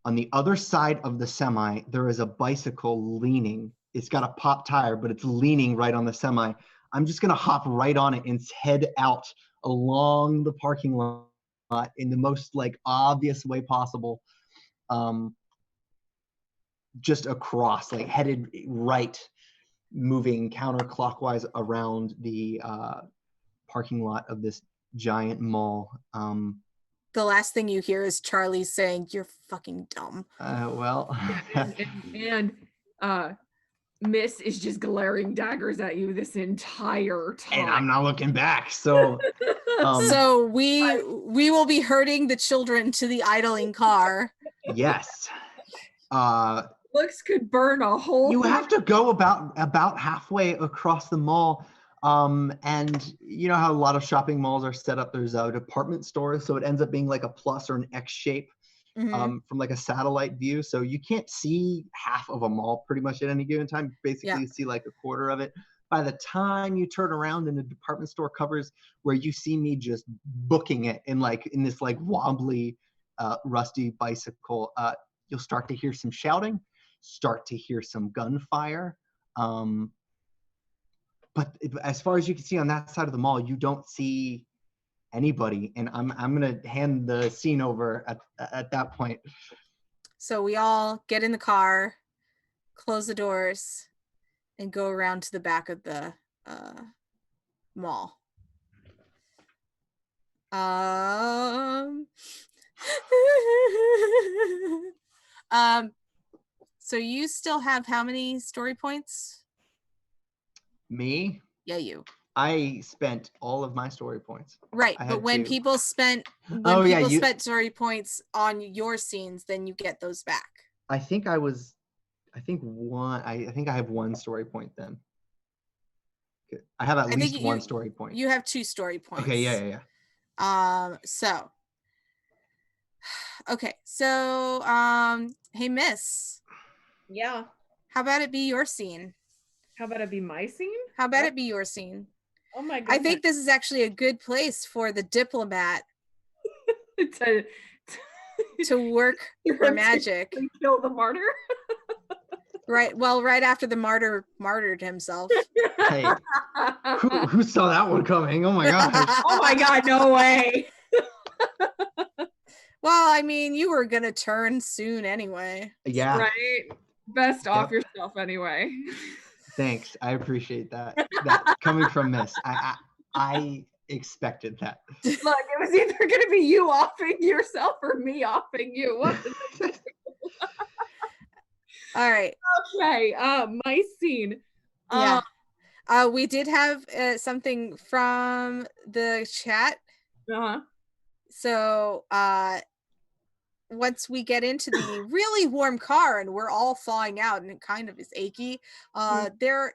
on the other side of the semi. There is a bicycle leaning. It's got a pop tire, but it's leaning right on the semi. I'm just gonna hop right on it and head out along the parking lot in the most like obvious way possible. Just across, like headed right, moving counterclockwise around the parking lot of this giant mall. The last thing you hear is Charlie saying, "You're fucking dumb." Well, and Miss is just glaring daggers at you this entire time. and I'm not looking back. So, So we will be herding the children to the idling car. yes. Looks could burn a hole. You have to go about halfway across the mall. And you know how a lot of shopping malls are set up, there's a department store, so it ends up being like a plus or an X shape from like a satellite view. So you can't see half of a mall pretty much at any given time. Basically, you see like a quarter of it. By the time you turn around and the department store covers where you see me just booking it in this like wobbly, rusty bicycle, you'll start to hear some shouting, start to hear some gunfire. But as far as you can see on that side of the mall, you don't see anybody. And I'm gonna hand the scene over at that point. So we all get in the car, close the doors, and go around to the back of the mall. So you still have how many story points? Me? Yeah, you. I spent all of my story points. Right, but when people spent spent story points on your scenes, then you get those back. I think I think I have 1 story point then. I have at least 1 story point. You have 2 story points. Okay, yeah. Hey Miss. Yeah. How about it be your scene? How about it be my scene? How about it be your scene? Oh my god. I think this is actually a good place for the diplomat to work her magic. Kill the martyr. Right. Well, right after the martyr martyred himself. Hey, who saw that one coming? Oh my gosh. Oh my god, no way. Well, I mean, you were gonna turn soon anyway. Yeah. Right. Best off yourself anyway. Thanks. I appreciate that. That coming from Miss. I expected that. Look, it was either gonna be you offing yourself or me offing you. All right. Okay. My scene. Yeah. We did have something from the chat. Uh-huh. So once we get into the really warm car and we're all thawing out and it kind of is achy, there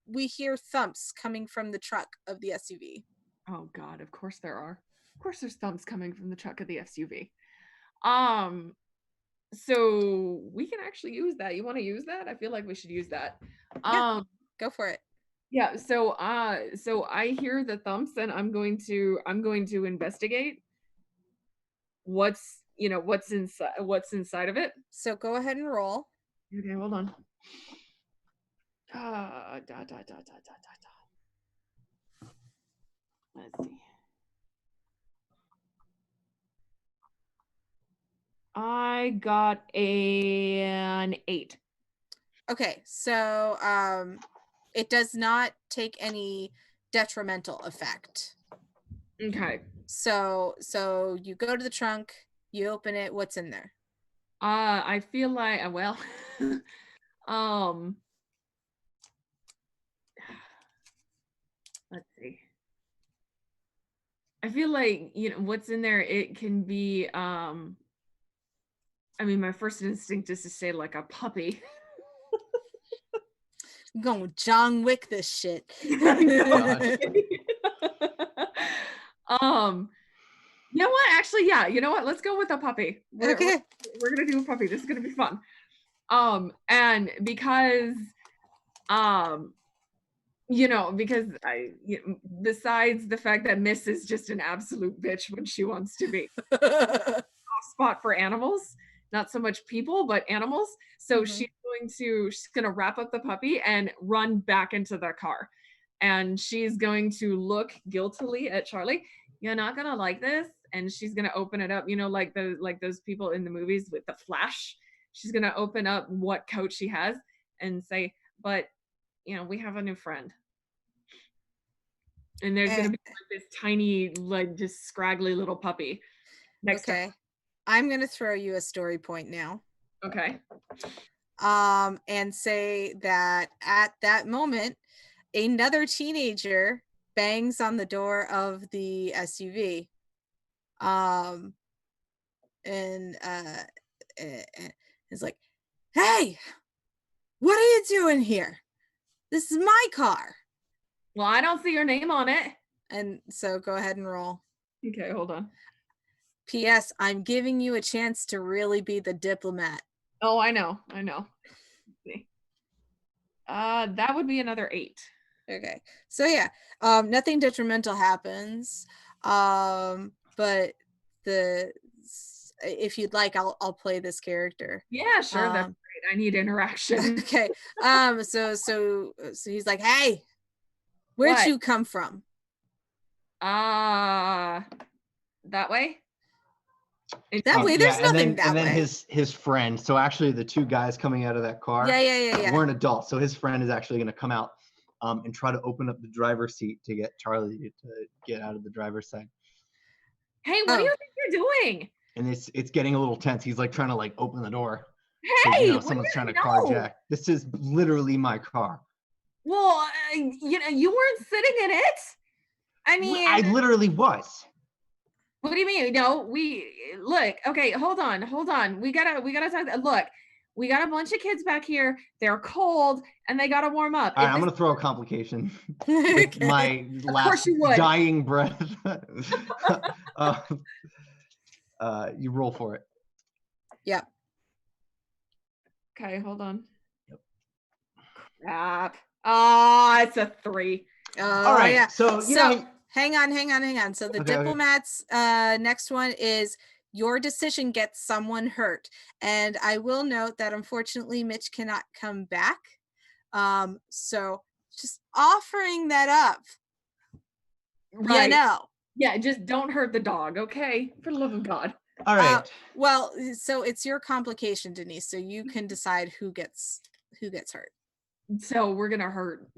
we hear thumps coming from the truck of the SUV. Oh God, of course there are. Of course there's thumps coming from the truck of the SUV. So we can actually use that. You want to use that? I feel like we should use that. Yeah, go for it. Yeah, so I hear the thumps and I'm going to investigate what's inside of it. So go ahead and roll. Okay, hold on. Da, da, da, da, da, da. Let's see. I got an 8. Okay, so it does not take any detrimental effect. Okay. So you go to the trunk, you open it, what's in there? I feel like well let's see. I feel like, what's in there, it can be I mean, my first instinct is to say like a puppy. I'm going John Wick this shit. You know what? Actually, yeah. You know what? Let's go with a puppy. Okay. We're gonna do a puppy. This is gonna be fun. And because, because besides the fact that Miss is just an absolute bitch when she wants to be, soft spot for animals, not so much people, but animals. So she's gonna wrap up the puppy and run back into the car, and she's going to look guiltily at Charlie. You're not gonna like this. And she's gonna open it up, like those people in the movies with the flash. She's gonna open up what coat she has and say, but we have a new friend. And there's gonna be like this tiny, like just scraggly little puppy next to her. I'm gonna throw you a story point now. Okay. And say that at that moment, another teenager bangs on the door of the SUV. And it's like, hey, what are you doing here? This is my car. Well, I don't see your name on it. And so go ahead and roll. Okay, hold on. P.S. I'm giving you a chance to really be the diplomat. Oh, I know. That would be another 8. Okay. So yeah, nothing detrimental happens. But if you'd like, I'll play this character. Yeah, sure. That's great. I need interaction. Okay. So he's like, hey, where'd you come from? That way? That way? There's nothing that way. And then his friend. So actually the two guys coming out of that car weren't adults. So his friend is actually going to come out and try to open up the driver's seat to get Charlie to get out of the driver's side. Hey, what do you think you're doing? And it's getting a little tense. He's like trying to like open the door. Hey, someone's trying to carjack. This is literally my car. Well, you weren't sitting in it. I mean, I literally was. What do you mean? No, look. Okay, hold on. We gotta talk. Look, we got a bunch of kids back here. They're cold and they gotta warm up. All right, I'm gonna throw a complication with my last dying breath. You roll for it. Yeah. Okay, hold on. Yep. Crap. It's a 3. All right. Yeah. So hang on. So the diplomat's next one is your decision gets someone hurt. And I will note that unfortunately Mitch cannot come back. So just offering that up. Right. Yeah, just don't hurt the dog, okay? For the love of God. All right. Well, so it's your complication, Denise. So you can decide who gets hurt. So we're gonna hurt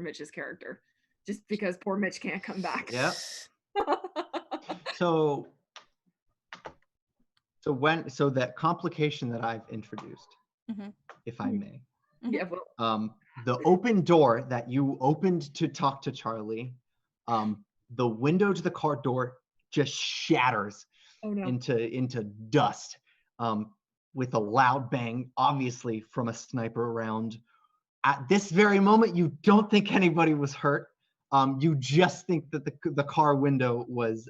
Mitch's character, just because poor Mitch can't come back. Yep. So that complication that I've introduced, if I may. Yeah. Well. The open door that you opened to talk to Charlie, the window to the car door just shatters into dust. with a loud bang, obviously from a sniper round. At this very moment, you don't think anybody was hurt. You just think that the car window was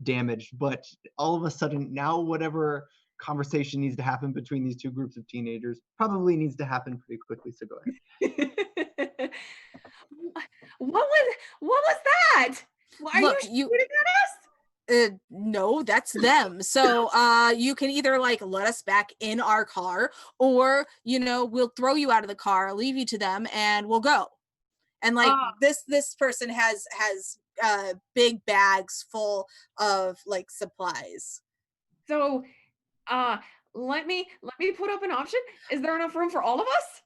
damaged. But all of a sudden, now whatever conversation needs to happen between these two groups of teenagers probably needs to happen pretty quickly. So go ahead. What was that? Are Look, you you- shooting at us? No, that's them. So you can either like let us back in our car, or we'll throw you out of the car, leave you to them, and we'll go. And like this person has big bags full of like supplies. So let me put up an option. Is there enough room for all of us?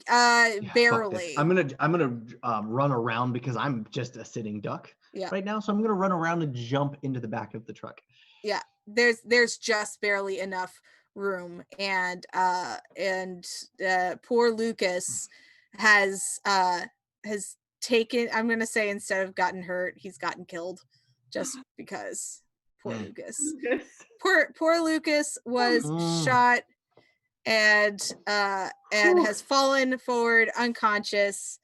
Yeah, fuck this. Barely. I'm gonna run around because I'm just a sitting duck right now. So I'm gonna run around and jump into the back of the truck. Yeah, there's just barely enough room, and poor Lucas has taken, I'm gonna say, instead of gotten hurt, he's gotten killed, just because. Poor Lucas. Poor Lucas was shot and has fallen forward unconscious,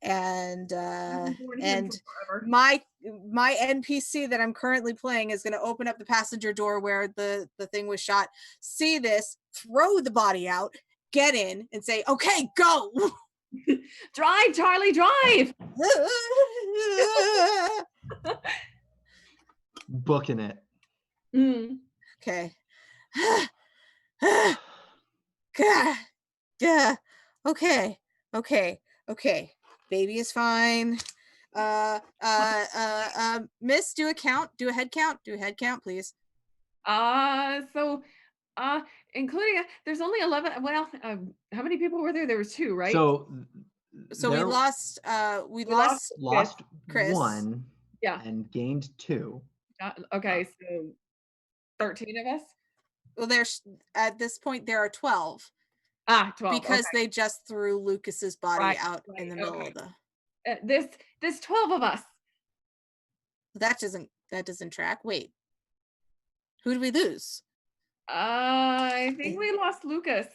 and my NPC that I'm currently playing is going to open up the passenger door where the thing was shot, see this, throw the body out, get in, and say, "Okay, go." Drive, Charlie, drive. Booking it. Okay. Okay. Baby is fine. Miss, do a head count, please. So including there's only 11. Well, how many people were there? There was 2, right? So we lost Chris. 1 Yeah, and gained 2. Okay, so 13 of us. Well, there's at this point there are 12. 12 because they just threw Lucas's body out in the middle of the this 12 of us. That doesn't track. Wait, who did we lose? I think we lost Lucas.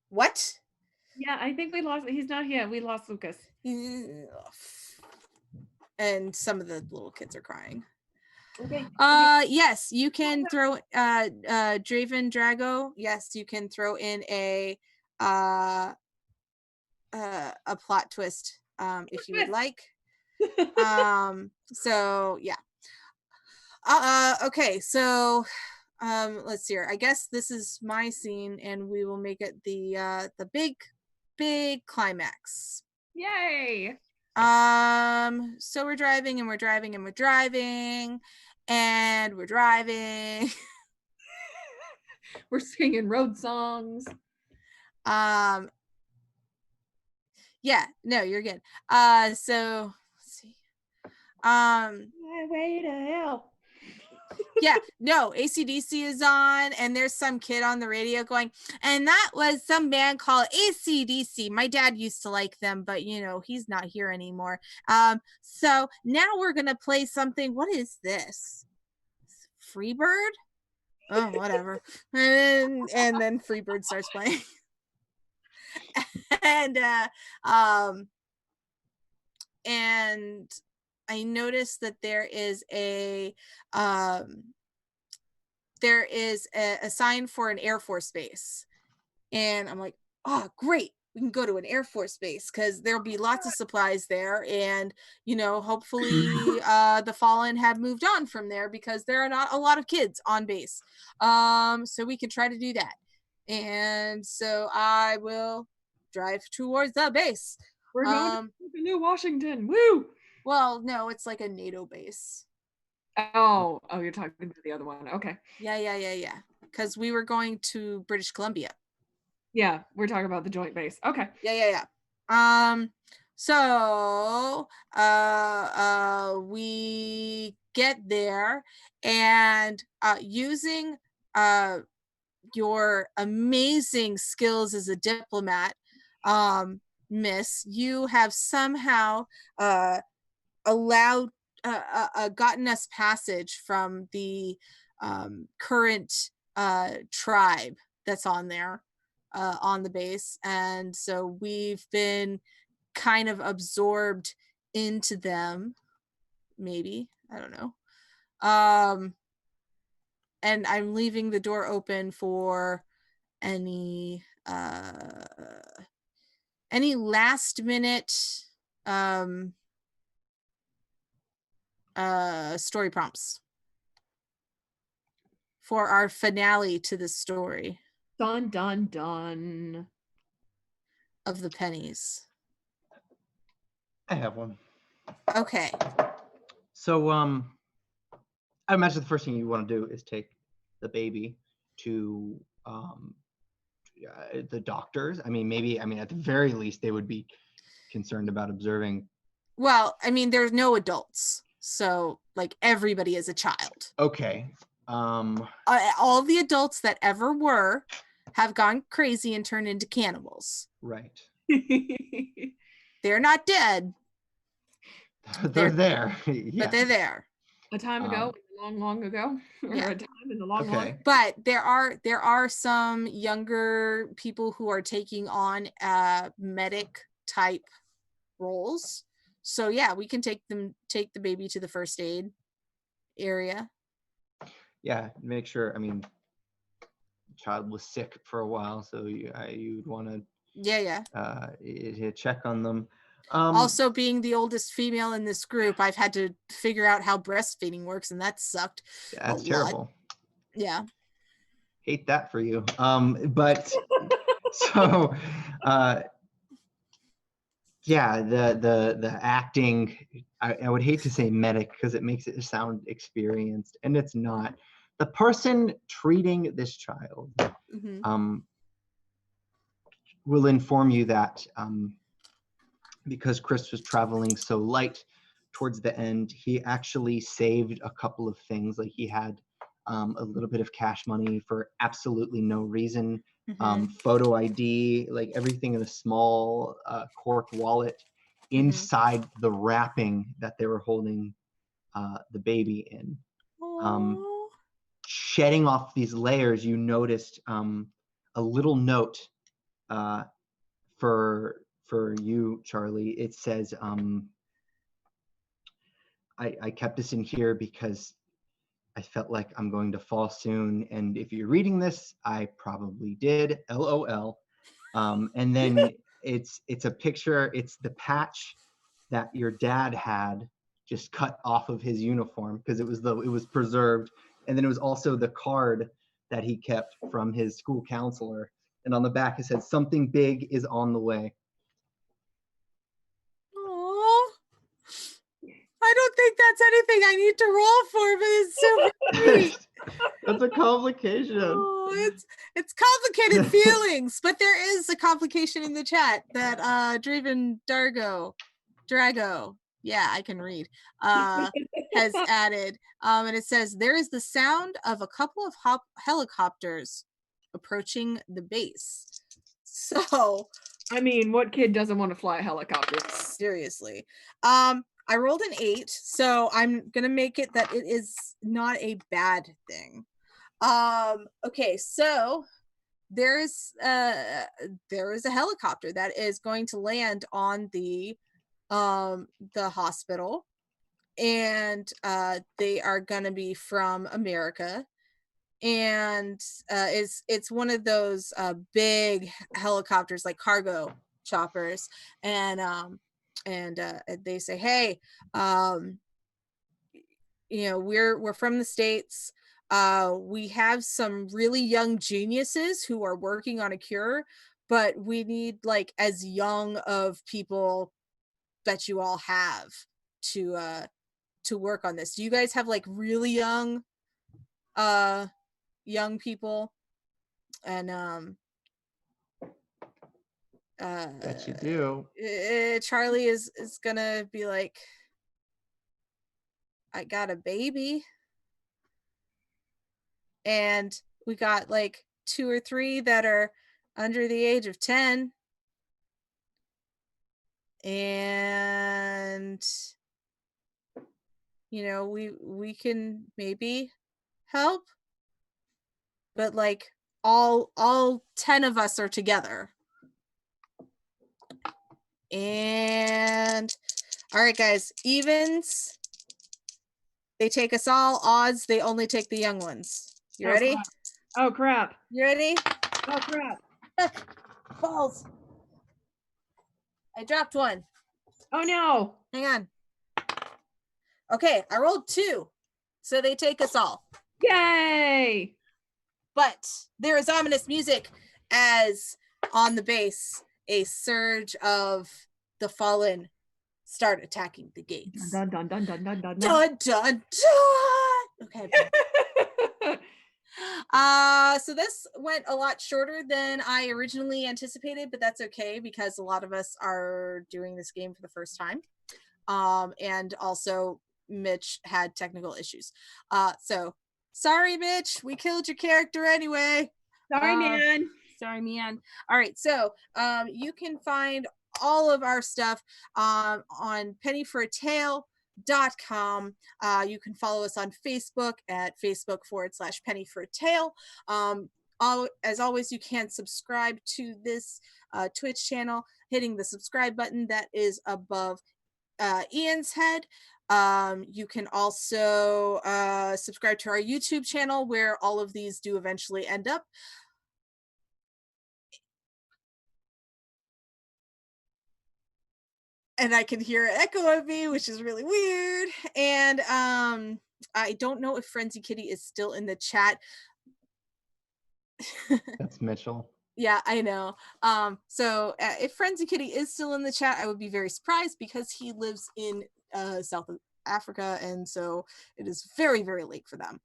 What? Yeah, I think we lost. He's not here. We lost Lucas. And some of the little kids are crying. Okay. Yes, you can throw Draven Drago. Yes, you can throw in a plot twist if you would like. So yeah. Okay, so let's see here. I guess this is my scene, and we will make it the big climax. Yay! So we're driving and we're driving and we're driving and we're driving. We're singing road songs. Yeah, no, you're good. So let's see. Way to hell. Yeah, no, AC/DC is on, and there's some kid on the radio going, and that was some band called AC/DC. My dad used to like them, but he's not here anymore. So now we're gonna play something. What is this? Freebird? Oh, whatever. And then Freebird starts playing. And I noticed that there is a sign for an Air Force base, and I'm like, oh great, we can go to an Air Force base because there'll be lots of supplies there, and hopefully the fallen have moved on from there because there are not a lot of kids on base, so we can try to do that. And so I will drive towards the base. We're going to New Washington. Woo! Well, no, it's like a NATO base. Oh, you're talking to the other one. Okay. Yeah. Because we were going to British Columbia. Yeah, we're talking about the joint base. Okay. Yeah. So we get there, and using your amazing skills as a diplomat, Miss, you have somehow allowed gotten us passage from the current tribe that's on there, on the base, and so we've been kind of absorbed into them. Maybe, I don't know. And I'm leaving the door open for any last minute story prompts for our finale to the story Dun dun dun. of the pennies. I have one. Okay. So I imagine the first thing you want to do is take the baby to the doctors. I mean, at the very least, they would be concerned about observing. Well, I mean, there's no adults, so like everybody is a child. Okay. All the adults that ever were have gone crazy and turned into cannibals. Right. They're not dead, They're there. Yeah. but they're there. A time ago, long, long ago, or Yeah. a time in the long, long. But there are some younger people who are taking on medic type roles. So yeah, we can take the baby to the first aid area. Yeah, make sure. I mean, the child was sick for a while, so you'd want to check on them. Also, being the oldest female in this group, I've had to figure out how breastfeeding works, and that sucked. That's terrible. Yeah. Hate that for you. But so yeah, the acting, I would hate to say medic because it makes it sound experienced, and it's not. The person treating this child will inform you that because Chris was traveling so light towards the end, he actually saved a couple of things. Like he had a little bit of cash money for absolutely no reason, photo ID, like everything in a small cork wallet inside the wrapping that they were holding the baby in. Shedding off these layers, you noticed a little note for you, Charlie. It says, I kept this in here because I felt like I'm going to fall soon. And if you're reading this, I probably did, LOL. And then it's a picture, it's the patch that your dad had just cut off of his uniform because it was preserved. And then it was also the card that he kept from his school counselor. And on the back it said, something big is on the way. Oh, I don't think that's anything I need to roll for, but it's so sweet. That's a complication. Oh, it's complicated feelings, but there is a complication in the chat that Draven Drago, yeah, I can read, has added. And it says, there is the sound of a couple of helicopters approaching the base. So, I mean, what kid doesn't want to fly a helicopter? Seriously. I rolled an 8, so I'm gonna make it that it is not a bad thing. Okay, so there is a helicopter that is going to land on the hospital, and they are gonna be from America, and it's one of those big helicopters, like cargo choppers, and they say, hey, we're from the States. We have some really young geniuses who are working on a cure, but we need like as young of people that you all have to work on this. Do you guys have like really young people? And Bet you do. Charlie is gonna be like, I got a baby, and we got like 2 or 3 that are under the age of 10, and you know, we can maybe help, but like all 10 of us are together. And all right, guys, evens, they take us all. Odds, they only take the young ones. You Oh, ready? crap. Oh crap. You ready? Oh crap. Balls. I dropped one. Oh no. Hang on. Okay, I rolled 2. So they take us all. Yay. But there is ominous music as on the base, a surge of the fallen start attacking the gates. Dun dun dun dun dun dun dun. Dun dun dun. Okay. So this went a lot shorter than I originally anticipated, but that's okay because a lot of us are doing this game for the first time. And also Mitch had technical issues. So sorry, Mitch, we killed your character anyway. Sorry, man. Sorry, man. All right, so you can find all of our stuff on pennyforatale.com. You can follow us on Facebook at Facebook.com/pennyforatale. As always, you can subscribe to this Twitch channel, hitting the subscribe button that is above Ian's head. You can also subscribe to our YouTube channel where all of these do eventually end up. And I can hear an echo of me, which is really weird. And I don't know if Frenzy Kitty is still in the chat. That's Mitchell. Yeah, I know. So if Frenzy Kitty is still in the chat, I would be very surprised because he lives in South Africa, and so it is very, very late for them.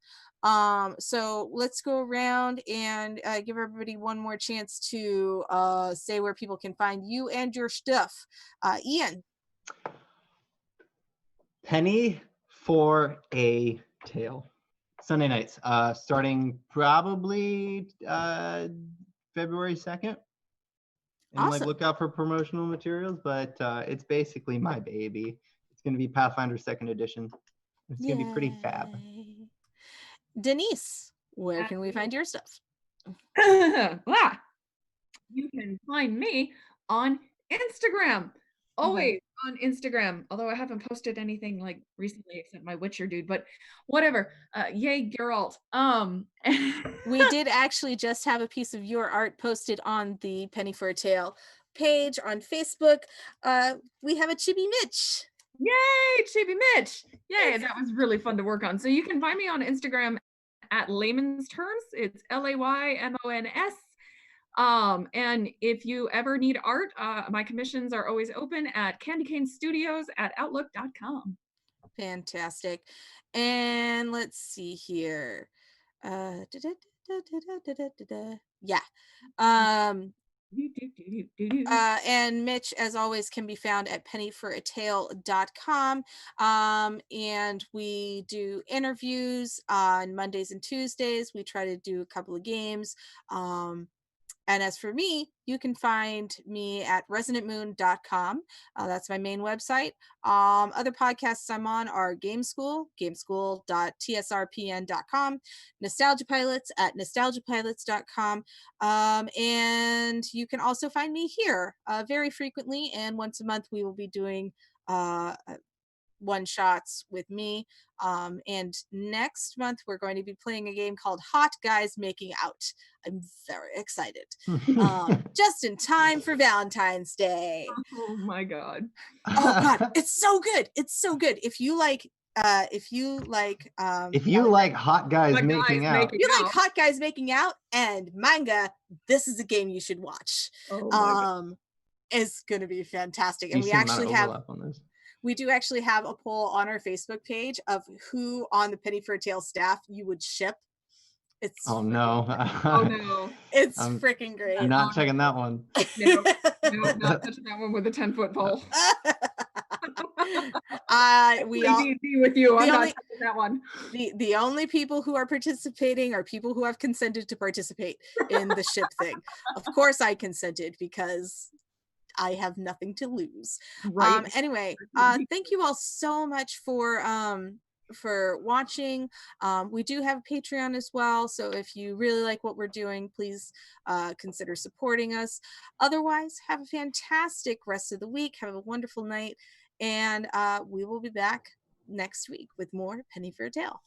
So let's go around and give everybody one more chance to say where people can find you and your stuff. Ian. Penny for a Tale. Sunday nights, starting probably February 2nd. And like Awesome. look out for promotional materials, but it's basically my baby. It's going to be Pathfinder 2nd edition. It's going to be pretty fab. Yay. Denise, where can we find your stuff? Ah, you can find me on Instagram. Always on Instagram. Although I haven't posted anything like recently except my Witcher dude, but whatever. Yay, Geralt. We did actually just have a piece of your art posted on the Penny for a Tale page on Facebook. We have a Chibi Mitch. Yay, Chibi Mitch. Yay, that was really fun to work on. So you can find me on Instagram at Layman's Terms. It's LAYMONS. And if you ever need art, my commissions are always open at candycanestudios@outlook.com. Fantastic. And let's see here. Yeah. And Mitch, as always, can be found at pennyforatale.com. And we do interviews on Mondays and Tuesdays. We try to do a couple of games. And as for me, you can find me at resonantmoon.com. That's my main website. Other podcasts I'm on are Game School, gameschool.tsrpn.com, Nostalgia Pilots at nostalgiapilots.com. And you can also find me here very frequently. And once a month, we will be doing one shots with me. And next month we're going to be playing a game called Hot Guys Making Out. I'm very excited. Just in time for Valentine's Day. Oh my god. Oh god, it's so good. It's so good. If you like hot guys making out. You like hot guys making out and manga, this is a game you should watch. It's gonna be fantastic. And we actually have we do actually have a poll on our Facebook page of who on the Penny for a Tale staff you would ship. It's oh no. It's freaking great. I'm not checking that one. No, not touching that one with a 10-foot pole. We all be with you. I'm not touching that one. The only people who are participating are people who have consented to participate in the ship thing. Of course I consented because I have nothing to lose. Right. Anyway, thank you all so much for for watching. We do have a Patreon as well, so if you really like what we're doing, please consider supporting us. Otherwise, have a fantastic rest of the week. Have a wonderful night, and we will be back next week with more Penny for a Tale.